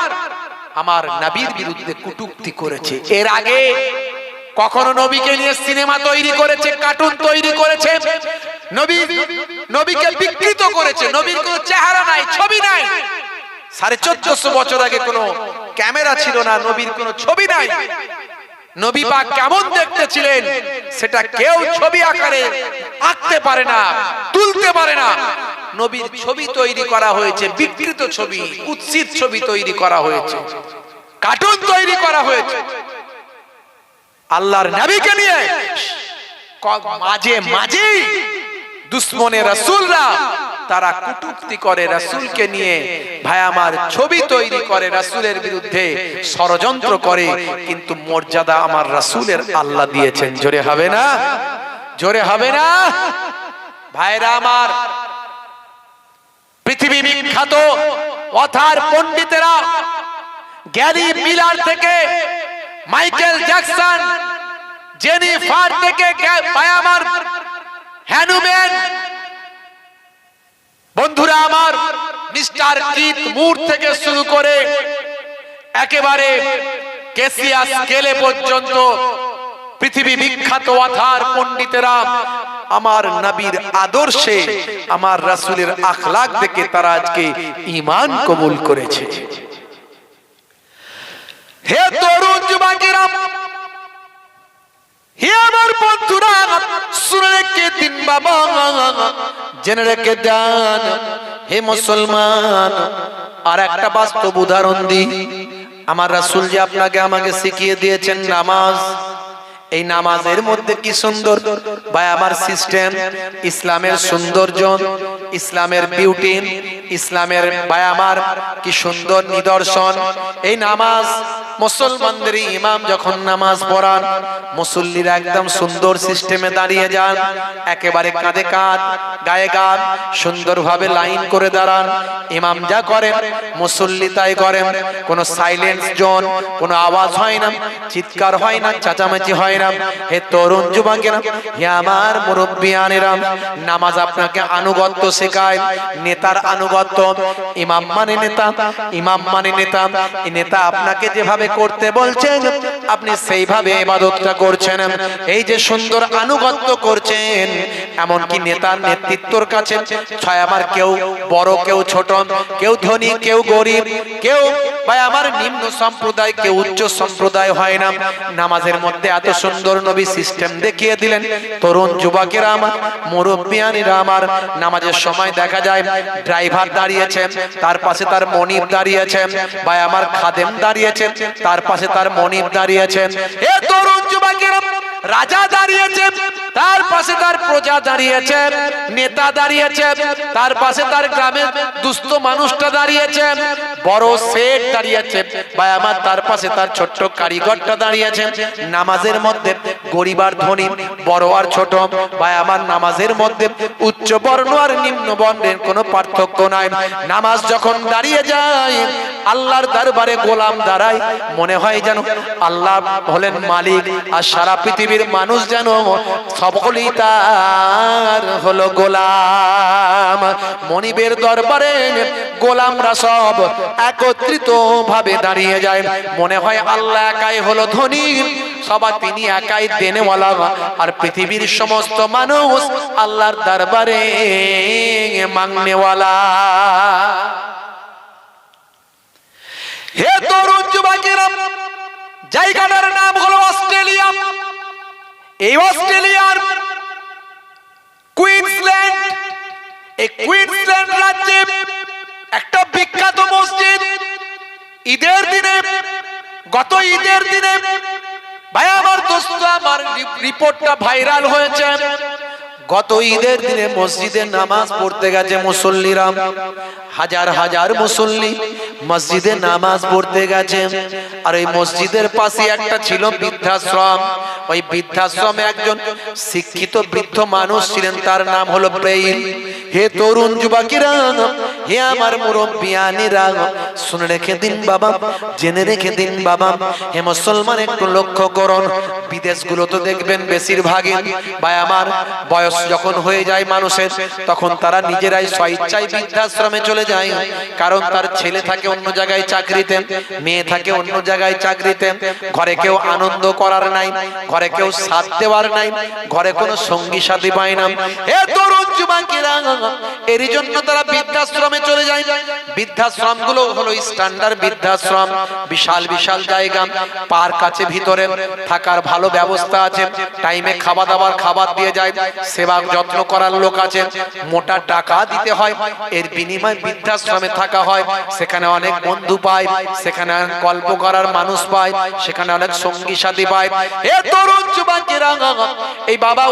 আমার নবীর বিরুদ্ধে কটূক্তি করেছে। এর আগে কখনো নবীকে নিয়ে সিনেমা তৈরি করেছে, কার্টুন তৈরি করেছে, নবীকে বিকৃত করেছে। নবীর কোনো চেহারা নাই, ছবি নাই। 1450 বছর আগে কোনো ক্যামেরা ছিল না, নবীর কোনো ছবি নাই। নবী পাক কেমন দেখতে ছিলেন সেটা কেউ ছবি আকারে আঁকতে পারে না, তুলতে পারে না। নবীর ছবি তৈরি করা হয়েছে, বিকৃত ছবি, কুৎসিত ছবি তৈরি করা হয়েছে, কার্টুন তৈরি করা হয়েছে। আল্লাহর নবীকে নিয়ে মাঝে মাঝে দুশ্মনে রাসূলরা তারা কটূক্তি করে রাসূলকে নিয়ে। ভাই আমার, ছবি তৈরি করে রাসূলের বিরুদ্ধে, ষড়যন্ত্র করে, কিন্তু মর্যাদা আমার রাসূলের আল্লাহ দিয়েছেন। জোরে হবে না? জোরে হবে না? ভাইরা আমার, পৃথিবী বিখ্যাত অথার পণ্ডিতেরা, গ্যারি মিলার থেকে মাইকেল জ্যাকসন, জেনিফার থেকে ভাই আমার হ্যানুম্যান, বন্ধুরা আমার মিস্টার কিথ মুর থেকে শুরু করে একেবারে কেসিয়াস স্কেলে পর্যন্ত পৃথিবী বিখ্যাত অথার পণ্ডিতেরা আমার নবীর আদর্শে, আমার রাসূলের আখলাক দেখে তারা আজকে ঈমান কবুল করেছে। হে তরুণ যুবকেরা, হে আমার বন্ধুরা, শুনে রেখে দিন বাবা, জেনে রেখে দেন হে মুসলমান। আর একটা বাস্তব উদাহরণ দিই। আমার রাসূল যে আপনাকে আমাকে শিখিয়ে দিয়েছেন নামাজ, এই নামাজের মধ্যে কি সুন্দর ভাই আমার সিস্টেম, ইসলামের সৌন্দর্য, ইসলামের বিউটি, ইসলামের ভাই আমার কি সুন্দর নিদর্শন। এই নামাজ, মুসলমানদের ইমাম যখন নামাজ পড়ান, মুসল্লিরা একদম সুন্দর সিস্টেমে দাঁড়িয়ে যান, একেবারে কাঁধে কাঁধ গায়ে গান, সুন্দরভাবে লাইন করে দাঁড়ান। ইমাম যা করেন মুসল্লি তাই করেন। কোনো সাইলেন্স জোন, কোনো আওয়াজ হয় না, চিৎকার হয় না, চেঁচামেচি হয় না। হে তরুণ যুবকেরা, হে আমার মুরব্বিয়ানেরা, নামাজ আপনাকে আনুগত্য শেখায়, নেতার আনুগত্য। ইমাম মানে নেতা, ইমাম মানে নেতা। এই নেতা আপনাকে যেভাবে করতে বলছেন আপনি সেইভাবে ইবাদতটা করছেন। এই যে সুন্দর আনুগত্য করছেন, এমনকি নেতার নেতৃত্বর কাছে ছয় আমার কেউ বড়, কেউ ছোট, কেউ ধনী, কেউ গরিব, কেউ ভাই আমার নিম্ন সম্প্রদায়, কেউ উচ্চ সম্প্রদায় হয় না। নামাজের মধ্যে এত সুন্দর নবী সিস্টেম দেখিয়ে দিলেন। তরুণ যুবকেরা আমার, মুরব্বিয়ানেরা আমার, নামাজের সময় দেখা যায় ড্রাইভার দাঁড়িয়েছেন, তার পাশে তার মনিব দাঁড়িয়েছেন, ভাই আমার খাদেম দাঁড়িয়েছেন, তার পাশে তার মনিব দাঁড়িয়েছেন। এ তরুণ যুবকেরা, রাজা দাঁড়িয়েছেন, তার পাশে তার প্রজা দাঁড়িয়েছেন, নেতা দাঁড়িয়েছেন, তার পাশে তার গ্রামের দুস্থ মানুষটা দাঁড়িয়েছেন, বড় শেঠ দাঁড়িয়েছেন, ভাই আমার তার পাশে তার ছোট্ট কারিগরটা দাঁড়িয়েছেন। নামাজের মধ্যে গরিব আর ধনী, বড় আর ছোট, ভাই আমার নামাজের মধ্যে উচ্চ বর্ণ আর নিম্ন বর্ণের কোনো পার্থক্য নাই। নামাজ যখন দাঁড়িয়ে যায় আল্লাহর দরবারে গোলাম দাঁড়ায়, মনে হয় যেন আল্লাহ হলেন মালিক, আর সারা পৃথিবীর মানুষ যেন সকলেই তার হলো গোলাম। মনিবের দরবারে গোলামরা সব একত্রিত ভাবে দাঁড়িয়ে যায়, মনে হয় আল্লাহ একাই হলো ধনী, সবার তিনি একাই দেনেওয়ালা, আর পৃথিবীর সমস্ত মানুষ আল্লাহর দরবারে মাংনেওয়ালা। হে তরুণ যুবকেরা, জায়গাটার নাম হলো অস্ট্রেলিয়া। এই অস্ট্রেলিয়ার কুইন্সল্যান্ড, এই কুইন্সল্যান্ড রাজ্যে একটা বিখ্যাত মসজিদ ঈদের দিনে, গত ঈদের দিনে ভাই আমার দোস্ত আমার রিপোর্টটা ভাইরাল হয়েছে। গত ঈদের দিনে মসজিদে নামাজ পড়তে গেছে মুসল্লিরা, হাজার হাজার মুসল্লি মসজিদে নামাজ পড়তে গেছে। আর এই মসজিদের পাশে একটা ছিল বৃদ্ধাশ্রম। ওই বৃদ্ধাশ্রমে একজন শিক্ষিত বৃদ্ধ মানুষ ছিলেন, তার নাম হলো ব্রেইল। হে তরুণ যুবকেরা, হে আমার মুরব্বিয়ানেরা, শুনে রেখে দিন বাবা, জেনে রেখে দিন বাবা, হে মুসলমান একটু লক্ষ্য করুন। বিদেশগুলো তো দেখবেন বেশিরভাগই ভাই আমার বয়স যখন হয়ে যায় মানুষের, তখন তারা নিজেরাই স্বেচ্ছায় বৃদ্ধাশ্রমে চলে যায়। কারণ তার ছেলে থাকে অন্য জায়গায় চাকরিতে, মেয়ে থাকে অন্য জায়গায় চাকরিতে, ঘরে কেউ আনন্দ করার নাই, ঘরে কেউ সাথ দেওয়ার নাই, ঘরে কোনো সঙ্গী সাথী পায় না। হে তরুণ যুবকেরা, এরই জন্য তারা বৃদ্ধাশ্রমে চলে যায়। বৃদ্ধাশ্রম গুলো হলো স্ট্যান্ডার্ড বৃদ্ধাশ্রম, বিশাল বিশাল জায়গা, পার্ক আছে, ভিতরে থাকার ভালো ব্যবস্থা আছে, টাইমে খাওয়া দাওয়ার খাবার দিয়ে যায়, সেবা যত্ন করার লোক আছে, মোটা টাকা দিতে হয়, এর বিনিময়ে বৃদ্ধাশ্রমে থাকা হয়। সেখানে অনেক বন্ধু পায়, সেখানে গল্প করার মানুষ পায়, সেখানে অনেক সঙ্গী সাথী পায়। এ তরুণ যুবকেরা, এই বাবা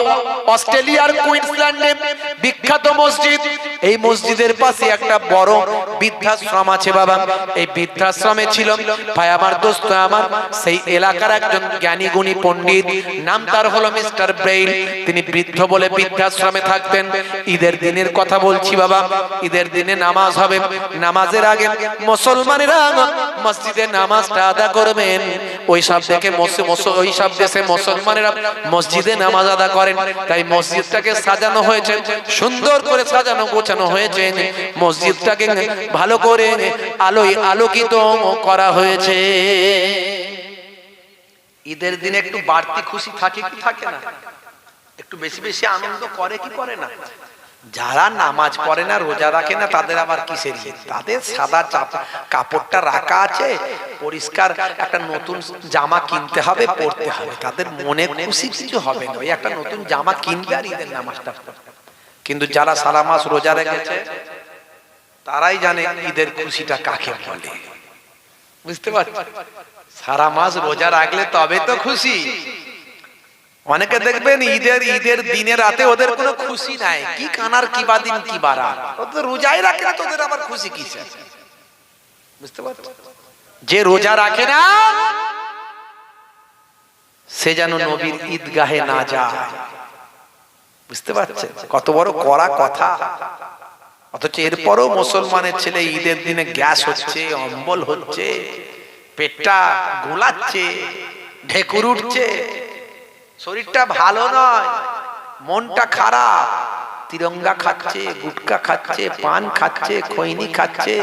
অস্ট্রেলিয়ার কুইন্সল্যান্ডে বিখ্যাত মসজিদ, এই মসজিদের পাশে একটা বড় বৃদ্ধাশ্রম আছে বাবা। এই বৃদ্ধাশ্রমে ছিল ভাই আমার দোস্ত আমার সেই এলাকার একজন জ্ঞানী গুণী পণ্ডিত, নাম তার হলো মিস্টার ব্রেইল। তিনি বৃদ্ধ বলে বৃদ্ধাশ্রমে থাকতেন। ঈদের দিনের কথা বলছি বাবা, ঈদের দিনে নামাজ হবে, নামাজের আগে মুসলমানেরা মসজিদে নামাজটা আদা করবেন। ওই সব দেখে ওই সব দেশে মুসলমানেরা মসজিদে নামাজ আদা করেন, তাই মসজিদটাকে সাজানো হয়েছে, সুন্দর করে সাজানো গোছানো হয়েছে, মসজিদটাকে ভালো করে আলোয় আলোকিত করা হয়েছে। ঈদের দিনে একটু বাড়তি খুশি থাকে কি থাকে না? একটু বেশি বেশি আনন্দ করে কি করে না? যারা নামাজ পড়ে না, রোজা রাখে না, তাদের আবার কিসের ঈদ? তাদের সাদা কাপড়টা রাখা আছে, পরিষ্কার একটা নতুন জামা কিনতে হবে, পড়তে হবে, তাদের মনে খুশি কিছু হবে না, ওই একটা নতুন জামা কিনবে আর ঈদের নামাজটা পড়বে। কিন্তু যারা সারা মাস রোজা রেখেছে তারাই জানে ঈদের খুশিটা কাকে বলে। বুঝতে পারছেন? সারা মাস রোজা রাখলে তবে তো খুশি। অনেকে দেখবেন ঈদের দিনে রাতে ওদের কোনো খুশি নাই, কি কানার কি বাদিন কি বারা, ওদের রোজাই রাখে না, তোদের আবার খুশি কিসে? বুঝতে পারছেন? যে রোজা রাখে না সে যেন নবীর ঈদগাহে না যায়। বুঝতে পারছেন কত বড় কড়া কথা? অথচ এরপরও মুসলমানের ছেলে ঈদের দিনে গ্যাস হচ্ছে, অম্বল হচ্ছে, পেটটা গোলাচ্ছে, ঢেকুর উঠছে, শরীরটা ভালো নয়, মনটা খারাপ, তিরঙ্গা খাচ্ছে, গুটকা খাচ্ছে, পান খাচ্ছে, খৈনি খাচ্ছে,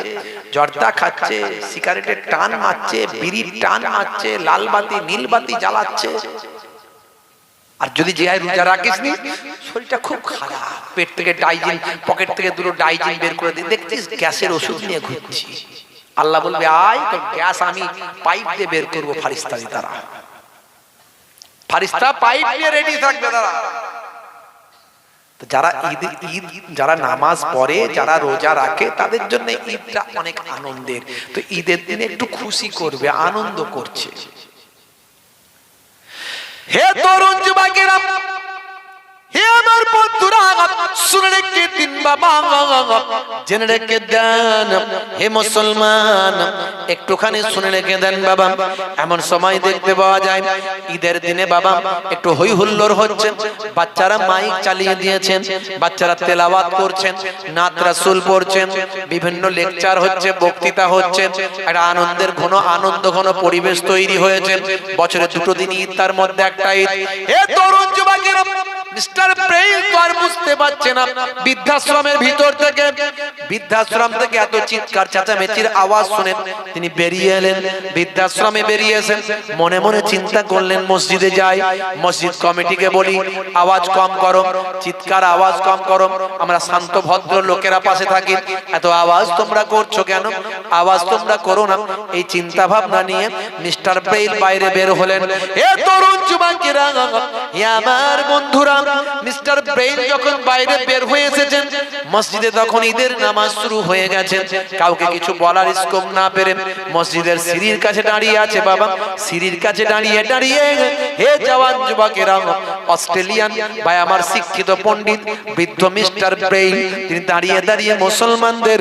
জর্দা খাচ্ছে, সিগারেটের টান মারছে, বিড়ির টান মারছে, লাল বাতি নীল বাতি জ্বালাচ্ছে। আর যদি যে রোজা রাখিস নি, শরীরটা খুব খারাপ, পেট থেকে ডাইজিন, পকেট থেকে দুটো ডাইজিন বের করে দিয়ে দেখছিস গ্যাসের ওষুধ নিয়ে ঘুরছি। আল্লাহ বলবে আয় তোর গ্যাস আমি পাইপ দিয়ে বের করবো, ফারিস্তা দিয়ে তারা, ফারিস্তা পাইপ দিয়ে রেডি থাকবে তারা। যারা ঈদ যারা নামাজ পড়ে, যারা রোজা রাখে, তাদের জন্য ঈদটা অনেক আনন্দের। তো ঈদের দিনে একটু খুশি করবে, আনন্দ করছে। হে তরুণ যুবকেরা, হে আমার বন্ধুরা, শুনে রেখে দিন বাবা, জেনে রেখে দেন হে মুসলমান, একটুখানি শুনে রেখে দেন বাবা। এমন সময় দেখতে পাওয়া যায় ঈদের দিনে বাবা একটু হই হুল্লোড় হচ্ছে, বাচ্চারা মাইক চালিয়ে দিয়েছেন, বাচ্চারা তেলাওয়াত করছেন, নাত রাসূল পড়ছেন, বিভিন্ন লেকচার হচ্ছে, বক্তৃতা হচ্ছে, একটা আনন্দের আনন্দ ঘন পরিবেশ তৈরি হয়েছে। বছরে দুটো দিন ঈদ, তার মধ্যে একটা ঈদ। হে তরুণ যুবকেরা, মিস্টার ব্রেইন তো আর বুঝতে পারছে না, বৃদ্ধাশ্রমের ভিতর থেকে, বৃদ্ধাশ্রম থেকে এত চিৎকার চেঁচামেচির আওয়াজ শুনে তিনি বেরিয়ে এলেন। বৃদ্ধাশ্রমে বেরিয়েছেন, মনে মনে চিন্তা করলেন মসজিদে যাই, মসজিদ কমিটিকে বলি আওয়াজ কম করো, চিৎকার আওয়াজ কম করো, আমরা শান্ত ভদ্র লোকেরা পাশে থাকি, এত আওয়াজ তোমরা করছো কেন, আওয়াজ তোমরা করো না। এই চিন্তা ভাবনা নিয়ে মিস্টার ব্রেইন বাইরে বের হলেন। হে তরুণ যুবকেরা, হে আমার বন্ধুরা, মিস্টার ব্রেইন যখন বাইরে বের হয়ে এসেছেন, মসজিদে তখন ঈদের নামাজ শুরু হয়ে গেছে। কাউকে কিছু বলার স্কোপ না পেরে মসজিদের সিঁড়ির কাছে দাঁড়িয়ে আছে বাবা, সিঁড়ির কাছে দাঁড়িয়ে দাঁড়িয়ে হে জওয়ান যুবকেরা, অস্ট্রেলিয়ান ভাই আমার শিক্ষিত পণ্ডিত বৃদ্ধ মিস্টার ব্রেইন, তিনি দাঁড়িয়ে দাঁড়িয়ে মুসলমানদের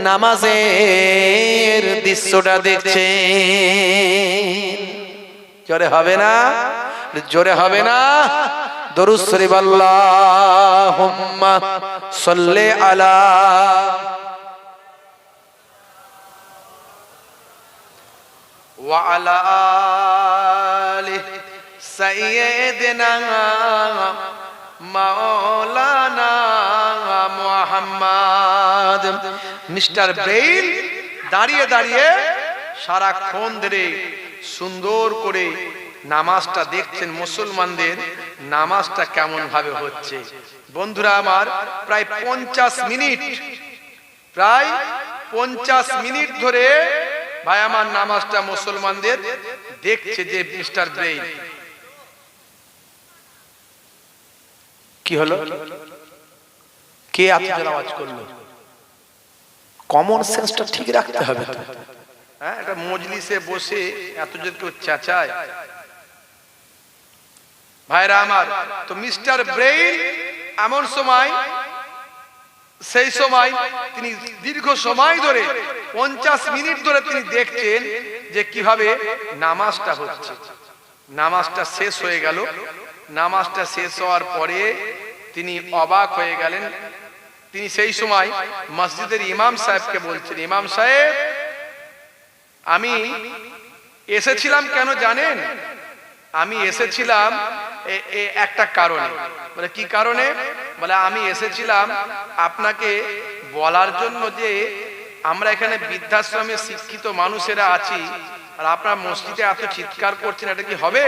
নামাজের দৃশ্যটা দেখছেন। জোরে হবে না, জোরে হবে না, দরুদ শরীফ আল্লাহুম্মা সাল্লি আলা ওয়া আলা আলি সাইয়্যিদিনা মাওলানা মুহাম্মদ। মিস্টার ব্রেইন দাঁড়িয়ে দাঁড়িয়ে সারাক্ষণ ধরে সুন্দর করে নামাজটা দেখছেন, মুসলমানদের নামাজটা কেমন ভাবে হচ্ছে। বন্ধুরা আমার, প্রায় 50 মিনিট ধরে ভাই আমার নামাজটা মুসলমানদের দেখছে যে মিস্টার ব্রেইন। কি হলো, কে আপনাদের আওয়াজ করলো? কমন সেন্সটা ঠিক রাখতে হবে তো। হ্যাঁ, এটা মজলিসে বসে এত যদি কেউ চেঁচায়, ভাইরা আমার, তো মিস্টার ব্রেইন এমন সময়, সেই সময় তিনি দীর্ঘ সময় ধরে 50 মিনিট ধরে তিনি দেখছেন যে কিভাবে নামাজটা হচ্ছে। নামাজটা শেষ হয়ে গেল, নামাজটা শেষ হওয়ার পরে তিনি অবাক হয়ে গেলেন। তিনি সেই সময় মসজিদের ইমাম সাহেবকে বলছেন, ইমাম সাহেব, আমি এসেছিলাম কেন জানেন? আমি এসেছিলাম একটা কারণে। বলে কি কারণে? বলে আমি এসেছিলাম আপনাকে বলার জন্য যে আমরা এখানে বৃদ্ধাশ্রমে শিক্ষিত মানুষেরা আছি, আর আপনার মসজিদে এত চিৎকার করছেন, এটা কি হবে?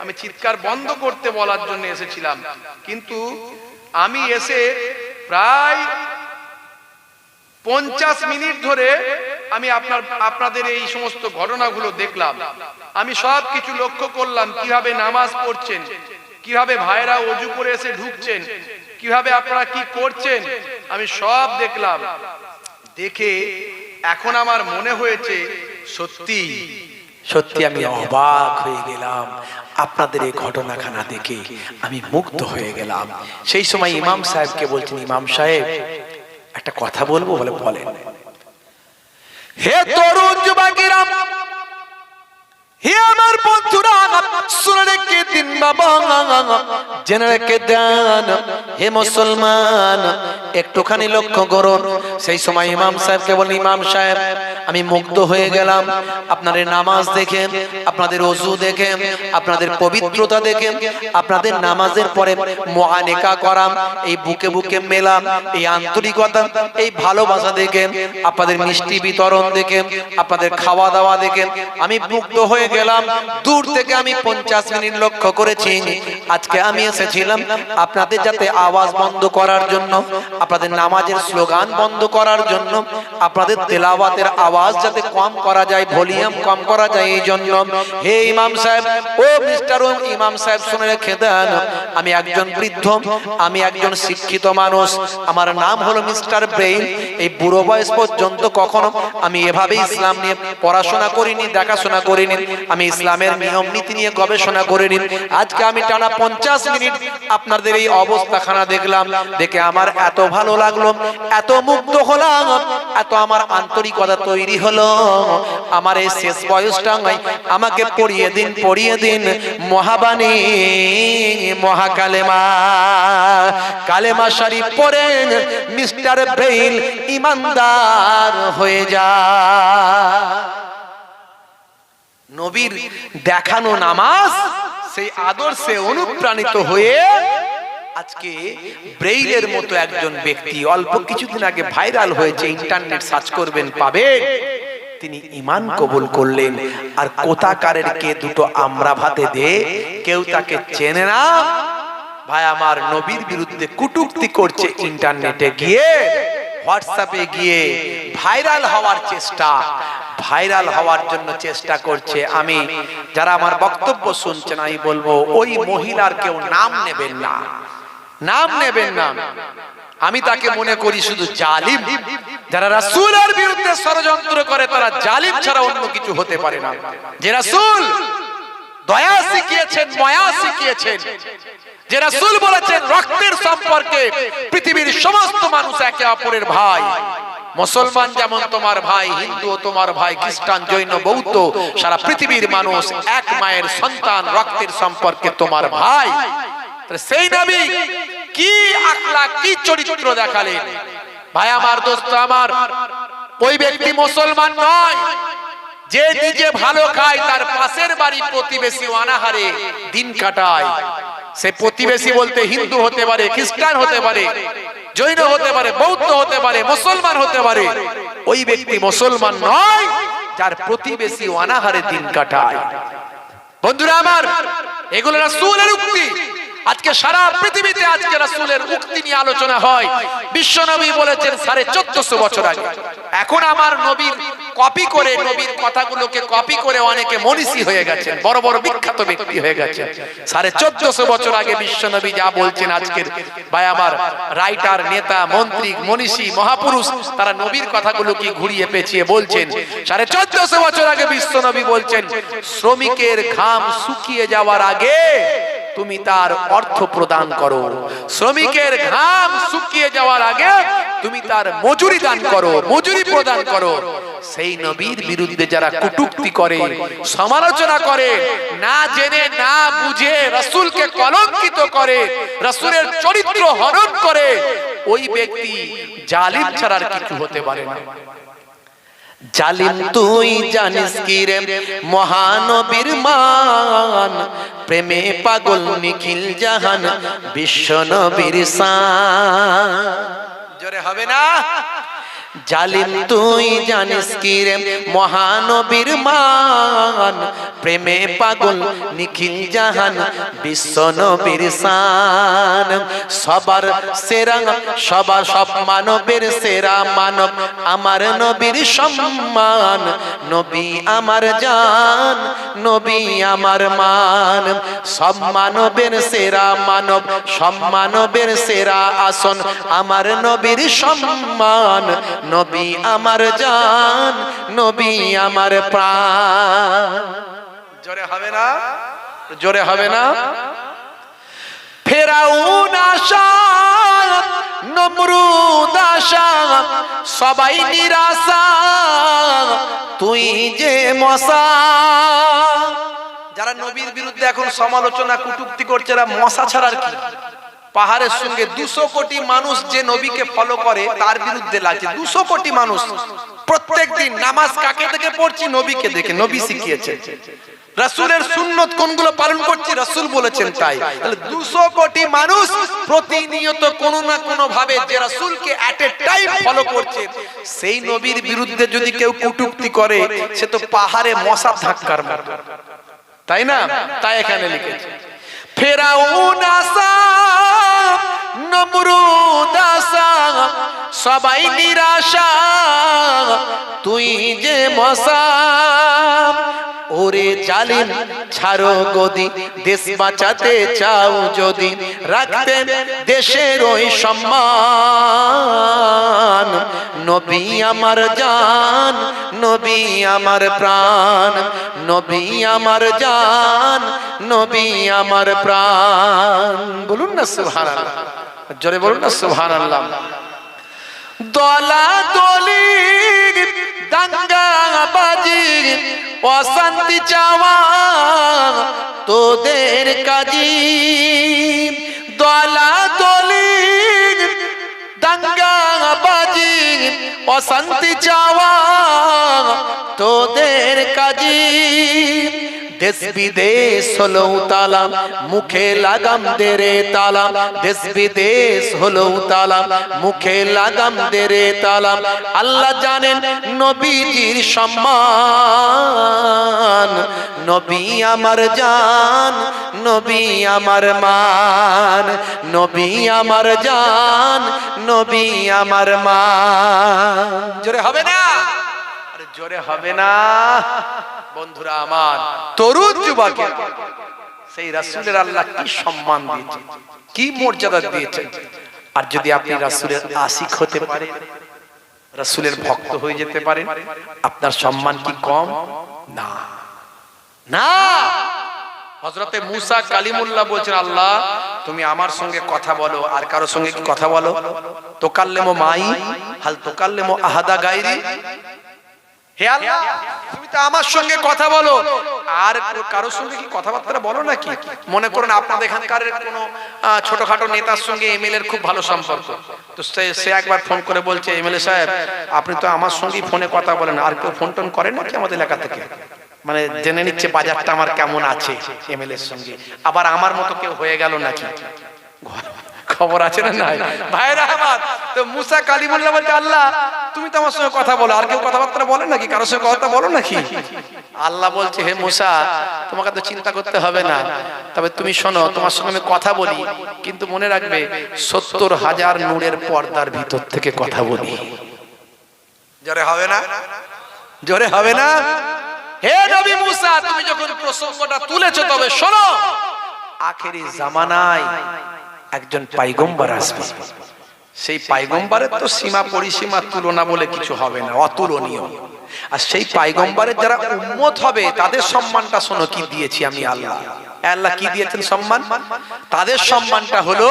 আমি চিৎকার বন্ধ করতে বলার জন্য এসেছিলাম, কিন্তু আমি এসে প্রায় 50 মিনিট ধরে আমি আপনাদের এই সমস্ত ঘটনাগুলো দেখলাম। আমি সব কিছু লক্ষ্য করলাম, কিভাবে নামাজ পড়ছেন, কিভাবে ভাইরা ওযু করে এসে ঢুকছেন, কিভাবে আপনারা কি করছেন, আমি সব দেখলাম। দেখে এখন আমার মনে হয়েছে সত্যি সত্যি আমি অবাক হয়ে গেলাম, আপনাদের এই ঘটনাখানা দেখে আমি মুগ্ধ হয়ে গেলাম। সেই সময় ইমাম সাহেবকে বলছেন, ইমাম সাহেব একটা কথা বলবো? বলে বলেন। হে তরুণ যুবকেরা, হে আমার বন্ধুরা, শুনে রেখে দিন বাবা, জেনে রেখে দেন হে মুসলমান, একটুখানি লক্ষ্য করুন। সেই সময় ইমাম সাহেবকে বলেন, ইমাম সাহেব আমি মুগ্ধ হয়ে গেলাম আপনাদের নামাজ দেখে, আপনাদের ওযু দেখে, আপনাদের পবিত্রতা দেখে, আপনাদের নামাজের পরে মুআনিকা করা, এই বুকে বুকে মেলা, এই আন্তরিকতা, এই ভালোবাসা দেখে, আপনাদের মিষ্টি বিতরণ দেখে, আপনাদের খাওয়া দাওয়া দেখে আমি মুগ্ধ হয়ে গেলাম। দূর থেকে আমি 50 মিনিট লক্ষ্য করেছি। আজকে আমি এসেছিলাম আপনাদের যাতে আওয়াজ বন্ধ করার জন্য, আপনাদের নামাজের স্লোগান বন্ধ করার জন্য, আপনাদের তেলাওয়াতের আওয়াজ যাতে কম করা যায়, ভলিউম কম করা যায়, এই জন্য হে ইমাম সাহেব, ও মিস্টার ইমাম সাহেব শুনে রেখে দেন, আমি একজন বৃদ্ধ, আমি একজন শিক্ষিত মানুষ, আমার নাম হলো মিস্টার ব্রেইন। এই বুড়ো বয়স পর্যন্ত কখনো আমি এভাবে ইসলাম নিয়ে পড়াশোনা করিনি, দেখাশোনা করিনি, আমি ইসলামের নিয়ম নীতি নিয়ে গবেষণা করিনি। আজকে আমি টানা 50 মিনিট আপনাদের এই অবস্থাখানা দেখলাম, দেখে আমার এত ভালো লাগলো, এত মুগ্ধ হলাম, এত আমার আন্তরিকতা তৈরি হলো। আমার এই শেষ বয়সটা আমাকে পড়িয়ে দিন, পড়িয়ে দিন মহাবাণী, মহাকালেমা, কালেমা শরীফ পড়ে মিস্টার ব্রেইন ইমানদার হয়ে যা। নবীর দেখানো নামাজ, সেই আদর্শে অনুপ্রাণিত হয়ে আজকে ব্রেইলের মতো একজন ব্যক্তি, অল্প কিছুদিন আগে ভাইরাল হয়েছে, ইন্টারনেট সার্চ করবেন পাবেন, তিনি ঈমান কবুল করলেন। আর কোথাকারের কে দুটো আমরা ভাতে দে, কেউ তাকে চেনে না। ভাই আমার নবীর বিরুদ্ধে কটূক্তি করছে, ইন্টারনেটে গিয়ে, হোয়াটসঅ্যাপে গিয়ে ভাইরাল হওয়ার চেষ্টা, ভাইরাল হওয়ার জন্য চেষ্টা করছে। আমি যারা আমার বক্তব্য শুনছেন, আমি বলবো ওই মহিলার কেউ নাম নেবেন না, নাম নেবেন না। আমি তাকে মনে করি শুধু জালিম। যারা রাসূলের বিরুদ্ধে ষড়যন্ত্র করে তারা জালিম ছাড়া অন্য কিছু হতে পারে না। যে রাসূল দয়া শিখিয়েছেন, মায়া শিখিয়েছেন, যে রাসূল বলেছেন রক্তের সম্পর্কে পৃথিবীর সমস্ত মানুষ একে অপরের ভাই, মুসলমান যেমন তোমার ভাই, হিন্দু তোমার ভাই, খ্রিস্টান, জৈন, বৌদ্ধ, সারা পৃথিবীর মানুষ এক মায়ের সন্তান, রক্তের সম্পর্কে তোমার ভাই। সেই নবী কি আখলাক, কি চরিত্র দেখালেন। ভাই আমার, দোস্ত আমার, ওই ব্যক্তি মুসলমান নয় যে নিজে ভালো খায়, তার পাশের বাড়ি প্রতিবেশী অনাহারে দিন কাটায়। সে প্রতিবেশী বলতে হিন্দু হতে পারে, খ্রিস্টান হতে পারে, জৈন হতে পারে, বৌদ্ধ হতে পারে, মুসলমান হতে পারে। ওই ব্যক্তি মুসলমান নয় যার প্রতিবেশী অনাহারে দিন কাটায়। বন্ধুরা আমার, এগুলো রাসূলের উক্তি। আজকে সারা পৃথিবীতে আজকে রাসূলের উক্তি নিয়ে আলোচনা হয়। বিশ্ব নবী বলেছেন 1450 বছর আগে। এখন আমার নবীর কপি করে, নবীর কথাগুলোকে কপি করে অনেকে মনীষী হয়ে গেছেন, বড় বড় বিখ্যাত ব্যক্তি হয়ে গেছেন। 1450 বছর আগে বিশ্ব নবী যা বলছেন, আজকের ভাই আমার রাইটার, নেতা, মন্ত্রী, মনীষী, মহাপুরুষ, তারা নবীর কথাগুলোকে ঘুরিয়ে পেঁচিয়ে বলছেন। 1450 বছর আগে বিশ্ব নবী বলছেন, শ্রমিকের ঘাম শুকিয়ে যাওয়ার আগে তুমি তার অর্থ প্রদান করো, শ্রমিকের ঘাম শুকিয়ে যাওয়ার আগে তুমি তার মজুরি দান করো, মজুরি প্রদান করো। সেই নবীর বিরুদ্ধে যারা কটূক্তি করে, সমালোচনা করে, না জেনে না বুঝে রাসূলকে কলঙ্কিত করে, রাসূলের চরিত্র হনন করে, ওই ব্যক্তি জালিম ছাড়া আর কিছু হতে পারে না। জালিম তুই জানিস কি রে মহানবীর মান, প্রেমে পাগল নিখিল জাহান বিশ্ব নবীর শান। জোরে হবে না? জালিম তুই জানিস কি রে মহানবীর মান, প্রেমে পাগল নিখিল জাহান বিশ্ব নবীর শান। সবার সেরা, সবার সব মানবের সেরা মানব আমার নবীর সম্মান, নবী আমার জান, নবী আমার মান। সব মানবের সেরা মানব, সব মানবের সেরা আসন আমার নবীর সম্মান, নবী আমার জান, নবী আমার প্রাণ। জোরে হবে না? জোরে হবে না? ফেরাউন আশা, নমরুদ আশা, সবাই নিরাশা, তুই যে মশা। যারা নবীর বিরুদ্ধে এখন সমালোচনা, কটূক্তি করছে, এরা মশা ছাড়ার কি? পাহাড়ের সঙ্গে 200 কোটি মানুষ যে নবীকে ফলো করে তার বিরুদ্ধে লাগছে। 200 কোটি মানুষ প্রত্যেকদিন নামাজ কাকে দেখে পড়ছি? নবীকে দেখে। নবী শিখিয়েছে। রাসূলের সুন্নত কোনগুলো পালন করছি? রাসূল বলেছেন তাই। তাহলে 200 কোটি মানুষ প্রতিনিয়ত কোনো না কোনো ভাবে যে রাসূলকে এট এ টাইম ফলো করছে, সেই নবীর বিরুদ্ধে যদি কেউ কটূক্তি করে, সে তো পাহাড়ে মশা ধাক্কার মতো, তাই না? তাই এখানে লিখেছে ফেরাউন আশা, নমরুদ আশা, সবাই নিরাশা তুই যে মশা ওরে জালিম ছাড়ো গদি দেশ বাঁচাতে চাও যদি রাখতে দেশের ওই সম্মান নবী আমার জান নবী আমার প্রাণ নবী আমার জান নবী আমার প্রাণ বলুন না সুবহানাল্লাহ জোরে বলুন না সুবহানাল্লাহ দলাদলি দাঙ্গাবাজি অশান্তি চাওয়া তোদের কাজী দলাদলি দাঙ্গাবাজি অশান্তি চাওয়া তোদের কাজী দেশ বিদেশ হলো তালা মুখে লাগাম দে রে তালা দেশ বিদেশ হলো তালা মুখে লাগাম দে রে তালা আল্লাহ জানেন নবীজির সম্মান নবী আমার জান নবী আমার মান নবী আমার জান নবী আমার মান জোরে হবে না আরে জোরে হবে না বন্ধুরা আমার তরুণ যুবকের সেই রাসূলের আল্লাহ কি সম্মান দিয়েছে কি মর্যাদা দিয়েছে আর যদি আপনি রাসূলের আশিক হতে পারেন রাসূলের ভক্ত হয়ে যেতে পারেন আপনার সম্মান কি কম না না হযরতে মুসা কালিমুল্লাহ বলছেন আল্লাহ তুমি আমার সঙ্গে কথা বলো আর কারো সঙ্গে কি কথা বলো তোকাল্লেমু মাই হাল তোকাল্লেমু আহাদা গায়রি হে আল্লাহ তুমি তো আমার সঙ্গে কথা বলো আর কারোর সঙ্গে কি কথাবার্তা বলো নাকি মনে করেন আপনাদের এখানকার কোনো ছোটখাটো নেতার সঙ্গে এমএলএ এর খুব ভালো সম্পর্ক তো সে একবার ফোন করে বলছে এমএলএ সাহেব আপনি তো আমার সঙ্গেই ফোনে কথা বলেন আর কেউ ফোন টোন করেন নাকি আমাদের এলাকা থেকে মানে জেনে নিচ্ছে বাজারটা আমার কেমন আছে এমএলএ এর সঙ্গে আবার আমার মতো কেউ হয়ে গেল নাকি খবর আছে না নাই ভাইরা আমার তো মুসা কালিমুল্লাহ বলতে আল্লাহ তুমি তো আমার সঙ্গে কথা বলো আর কেউ কথাবার্তা বলে নাকি কারোর সঙ্গে কথা বলো নাকি আল্লাহ বলছে হে মুসা তোমাকে তো চিন্তা করতে হবে না তবে তুমি শোনো তোমার সঙ্গে আমি কথা বলি কিন্তু মনে রাখবে ৭০,০০০ নূরের পর্দার ভিতর থেকে কথা বলি জোরে হবে না জোরে হবে না হে নবী মুসা তুমি যখন প্রসঙ্গটা তুলেছো তবে শোনো আখেরি জামানায় একজন পয়গম্বর আসবে সেই পয়গম্বরের তো সীমা পরিসীমা তুলনা বলে কিছু হবে না অতুলনীয় আর সেই পয়গম্বরের যারা উম্মত হবে তাদের সম্মানটা শোনো কি দিয়েছি আমি আল্লাহ আল্লাহ কি দিয়েছেন সম্মান তাদের সম্মানটা হলো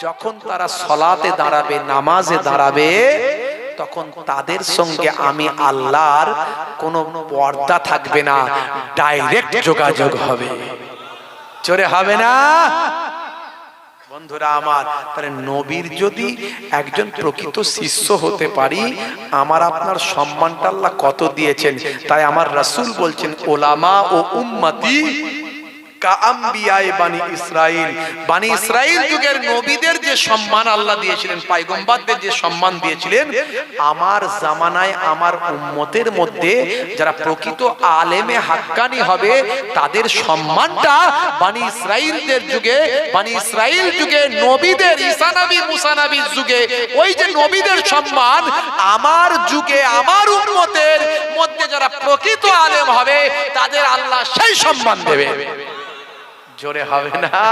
যখন তারা সালাতে দাঁড়াবে নামাজে দাঁড়াবে তখন তাদের সঙ্গে আমি আল্লাহর কোনো পর্দা থাকবে না ডাইরেক্ট যোগাযোগ হবে জোরে হবে না বন্ধুরা আমার তাহলে নবীর যদি একজন প্রকৃত শিষ্য হতে পারি আমার আপনার সম্মানটা আল্লাহ কত দিয়েছেন তাই আমার রাসূল বলছেন উলামা ও উম্মতি কা আম্বিয়ায়ে বানি ইসরাইল যুগের নবীদের যে সম্মান আল্লাহ দিয়েছিলেন পয়গম্বরদের যে সম্মান দিয়েছিলেন আমার জামানায় আমার উম্মতের মধ্যে যারা প্রকৃত আলেমে হাক্কানি হবে তাদের সম্মানটা বানি ইসরাইল যুগে নবীদের ঈসা নবী মুসা নবীর যুগে ওই যে নবীদের সম্মান আমার যুগে আমার উম্মতের মধ্যে যারা প্রকৃত আলেম হবে তাদের আল্লাহ সেই সম্মান দেবে জোরে হবে না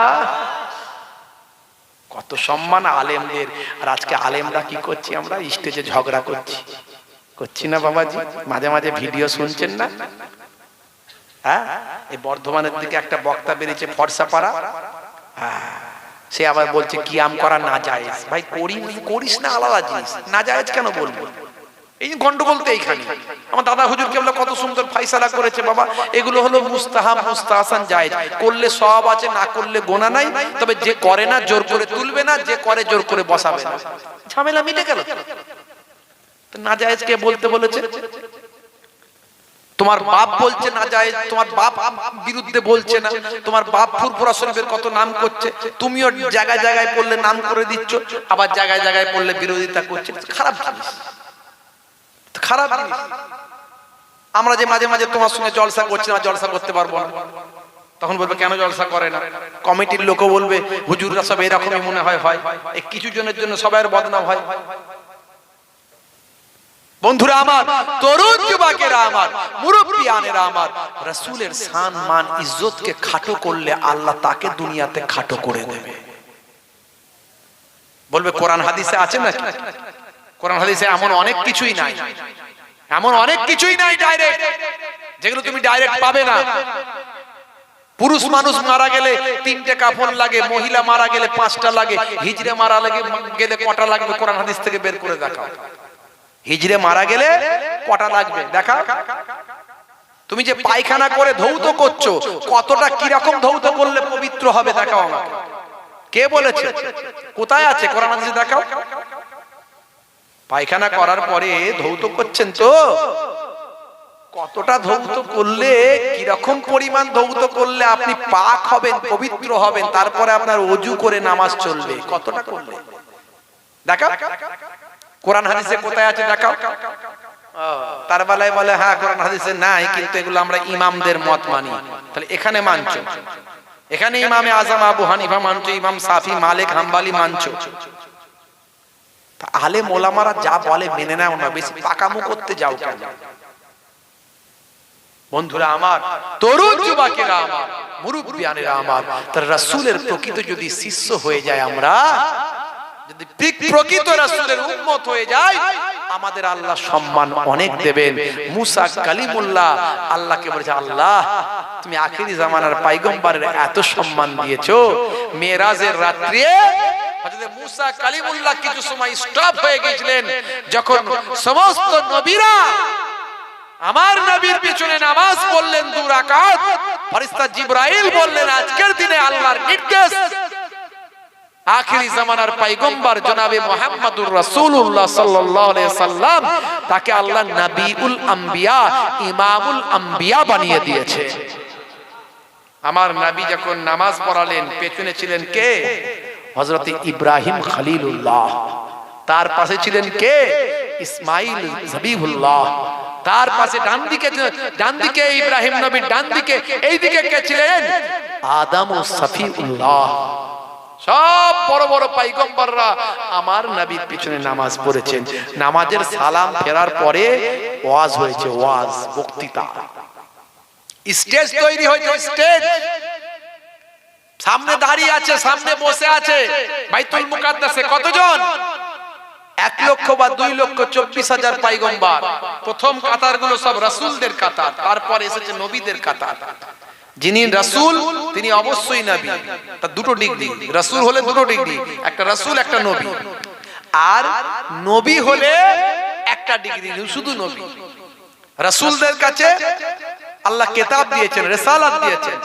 কত সম্মান আলেমদের আর আজকে আলেমরা কি করছি আমরা স্টেজে ঝগড়া করছি না বাবাজি মাঝে মাঝে ভিডিও শুনছেন না হ্যাঁ এই বর্ধমানের দিকে একটা বক্তা বেরিয়েছে ফরসাপাড়া সে আবার বলছে কিয়াম করা না জায়েজ ভাই করিস না আলাদা জিনিস না জায়েজ কেন বলবো এই গন্ডগোল তো এইখানে আমার দাদা হুজুর কেবল কত সুন্দর ফয়সালা করেছে বাবা এগুলো হলো মুস্তাহাব মুস্তাহসান জায়েজ করলে সওয়াব আছে না করলে গুনাহ নাই তবে যে করে না জোর করে তুলবে না যে করে জোর করে বসাবে না ঝামেলা মিটে গেল তো না জায়েজ কে বলতে বলেছে তোমার বাপ বলছে না জায়েজ তোমার বাপ বিরুদ্ধে বলছে না তোমার বাপ ফুরফুরা শরীফের কত নাম করছে তুমিও জায়গায় জায়গায় পড়লে নাম করে দিচ্ছ আবার জায়গায় জায়গায় পড়লে বিরোধিতা করছে খারাপ জিনিস খারাপ জিনিস আমরা যে মাঝে মাঝে তোমার সঙ্গে জলসা করছি না জলসা করতে পারবো না তখন বলবে কেন জলসা করে না কমিটির লোকও বলবে হুজুররা সব এরকমই মনে হয় এই কিছু জনের জন্য সবার বদনাম হয় বন্ধুরা আমার, তরুণ যুবকেরা আমার, মুরব্বিয়ানেরা আমার, রাসূলের শান মান ইজ্জতকে খাটো করলে আল্লাহ তাকে দুনিয়াতে খাটো করে দেবে। বলবে কোরআন হাদিসে আছে নাকি? কোরআন হাদিসে এমন অনেক কিছুই নাই, এমন অনেক কিছুই নাই ডাইরেক্ট, যেগুলো তুমি ডাইরেক্ট পাবে না। পুরুষ মানুষ মারা গেলে 3টে কাফন লাগে, মহিলা মারা গেলে 5টা লাগে, হিজড়ে মারা গেলে কটা লাগবে কোরআন হাদিস থেকে বের করে দেখাও। হিজড়ে মারা গেলে কটা লাগবে দেখা। তুমি যে পায়খানা করে ধৌত করছো, কতটা কিরকম ধৌত করলে পবিত্র হবে দেখাও আমাকে। কে বলেছে? কোথায় আছে কোরআন হাদিসে দেখাও। পায়খানা করার পরে ধৌত করছেন তো, কতটা ধৌত করলে, কিরকম পরিমাণ ধৌত করলে আপনি পাক হবেন, পবিত্র হবেন, তারপরে আপনার ওযু করে নামাজ চলবে, কতটা করলে দেখাও। কোরআন হাদিসে কোথায় আছে দেখাও। তার বেলায় বলে হ্যাঁ কোরআন হাদিসে নাই, কিন্তু এগুলো আমরা ইমামদের মত মানি। তাহলে এখানে মানছো, এখানে ইমামে আজম আবু হানিফা মানছো, ইমাম শাফি, মালিক, হাম্বলি মানছো। আলেম ওলামারা যা বলে মেনে নাও না, বেশি পাকামো করতে যাও কেন? বন্ধুরা আমার, তরুণ যুবকেরা আমার, মুরব্বিয়ানেরা আমার, তার রাসূলের প্রকৃত যদি শিষ্য হয়ে যায়, আমরা যদি প্রকৃত রাসূলের উম্মত হয়ে যায়, আমাদের আল্লাহ সম্মান অনেক দেবেন। মুসা কালিমুল্লাহ আল্লাহকে বলেছে, আল্লাহ তুমি আখিরি জামানার পয়গম্বরের এত সম্মান দিয়েছো, মেরাজের রাত্রে হযরত মুসা কালিমুল্লাহ কিছু সময় স্টপ হয়ে গিয়েছিলেন, যখন সমস্ত নবীরা আমার নবীর পিছনে নামাজ পড়লেন 2 রাকাত, ফেরেশতা জিবরাইল বললেন আজকের দিনে আল্লাহর নির্দেশ, আখিরি জামানার পয়গম্বর জনাবে মুহাম্মদুর রাসূলুল্লাহ সাল্লাল্লাহু আলাইহি সাল্লাম, তাকে আল্লাহ নবিউল আম্বিয়া, ইমামুল আম্বিয়া বানিয়ে দিয়েছে। আমার নবী যখন নামাজ পড়ালেন, পেছনে ছিলেন কে? হযরত ইব্রাহিম খলিলুল্লাহ। তার পাশে ছিলেন কে? ইসমাইল জবিহুল্লাহ। তার পাশে ডান দিকে ইব্রাহিম নবীর ডান দিকে, এই দিকে কে ছিলেন? আদম ও সফিউল্লাহ। সব বড় বড় পয়গম্বররা আমার নবীর পিছনে নামাজ পড়েছেন। নামাজের সালাম ফেরার পরে ওয়াজ হয়েছে, ওয়াজ, বক্তৃতা, স্টেজ তৈরি হয়েছে। স্টেজ সামনে দাঁড়িয়ে আছে, সামনে বসে আছে বাইতুল মুকাদ্দাসে কতজন? 1 লক্ষ বা 2 লক্ষ 24,000 পয়গম্বর। প্রথম কাতারগুলো সব রাসূলদের কাতার, তারপর এসেছে নবীদের কাতার। যিনি রাসূল তিনি অবশ্যই নবী, তার 2টো ডিগ্রি। রাসূল হলে 2টো ডিগ্রি, একটা রাসূল একটা নবী। আর নবী হলে একটা ডিগ্রি, শুধু নবী। রাসূলদের কাছে আল্লাহ কিতাব দিয়েছেন, রিসালাত দিয়েছেন,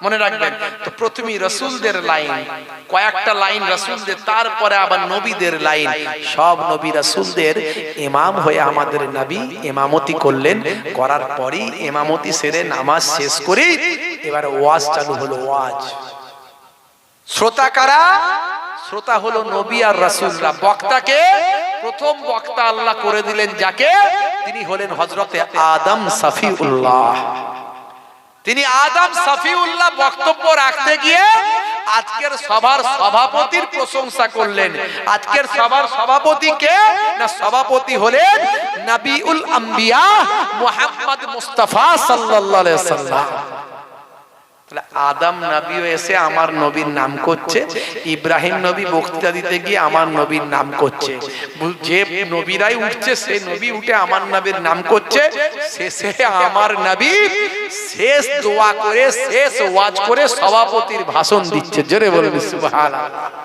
মনে রাখবেন। তো প্রথমেই রাসূলদের লাইন, কয়েকটা লাইন রাসূলদের, তারপরে আবার নবীদের লাইন। সব নবী রাসূলদের ইমাম হয়ে আমাদের নবী ইমামতি করলেন। করার পরেই ইমামতি সেরে নামাজ শেষ করে এবার ওয়াজ চালু হলো। ওয়াজ শ্রোতা কারা? শ্রোতা হলো নবী আর রাসূলরা। বক্তাকে প্রথম বক্তা আল্লাহ করে দিলেন যাকে, তিনি হলেন হযরতে আদম সফিউল্লাহ। তিনি আদম সফিউল্লাহ বক্তব্য রাখতে গিয়ে আজকের সভার সভাপতির প্রশংসা করলেন। আজকের সভার সভাপতি কে? না, সভাপতি হলেন নবিউল আম্বিয়া মুহাম্মদ মুস্তাফা সাল্লাল্লাহু আলাইহি ওয়াসাল্লাম। তাহলে আদম নবীও এসে আমার নবীর নাম করছে, ইব্রাহিম নবী বক্তৃতা দিতে গিয়ে আমার নবীর নাম করছে, যে নবীরাই উঠছে সে নবী উঠে আমার নবীর নাম করছে। শেষে আমার নবী শেষ দোয়া করে, শেষ ওয়াজ করে সভাপতির ভাষণ দিচ্ছে। জোরে বলুন সুবহানাল্লাহ।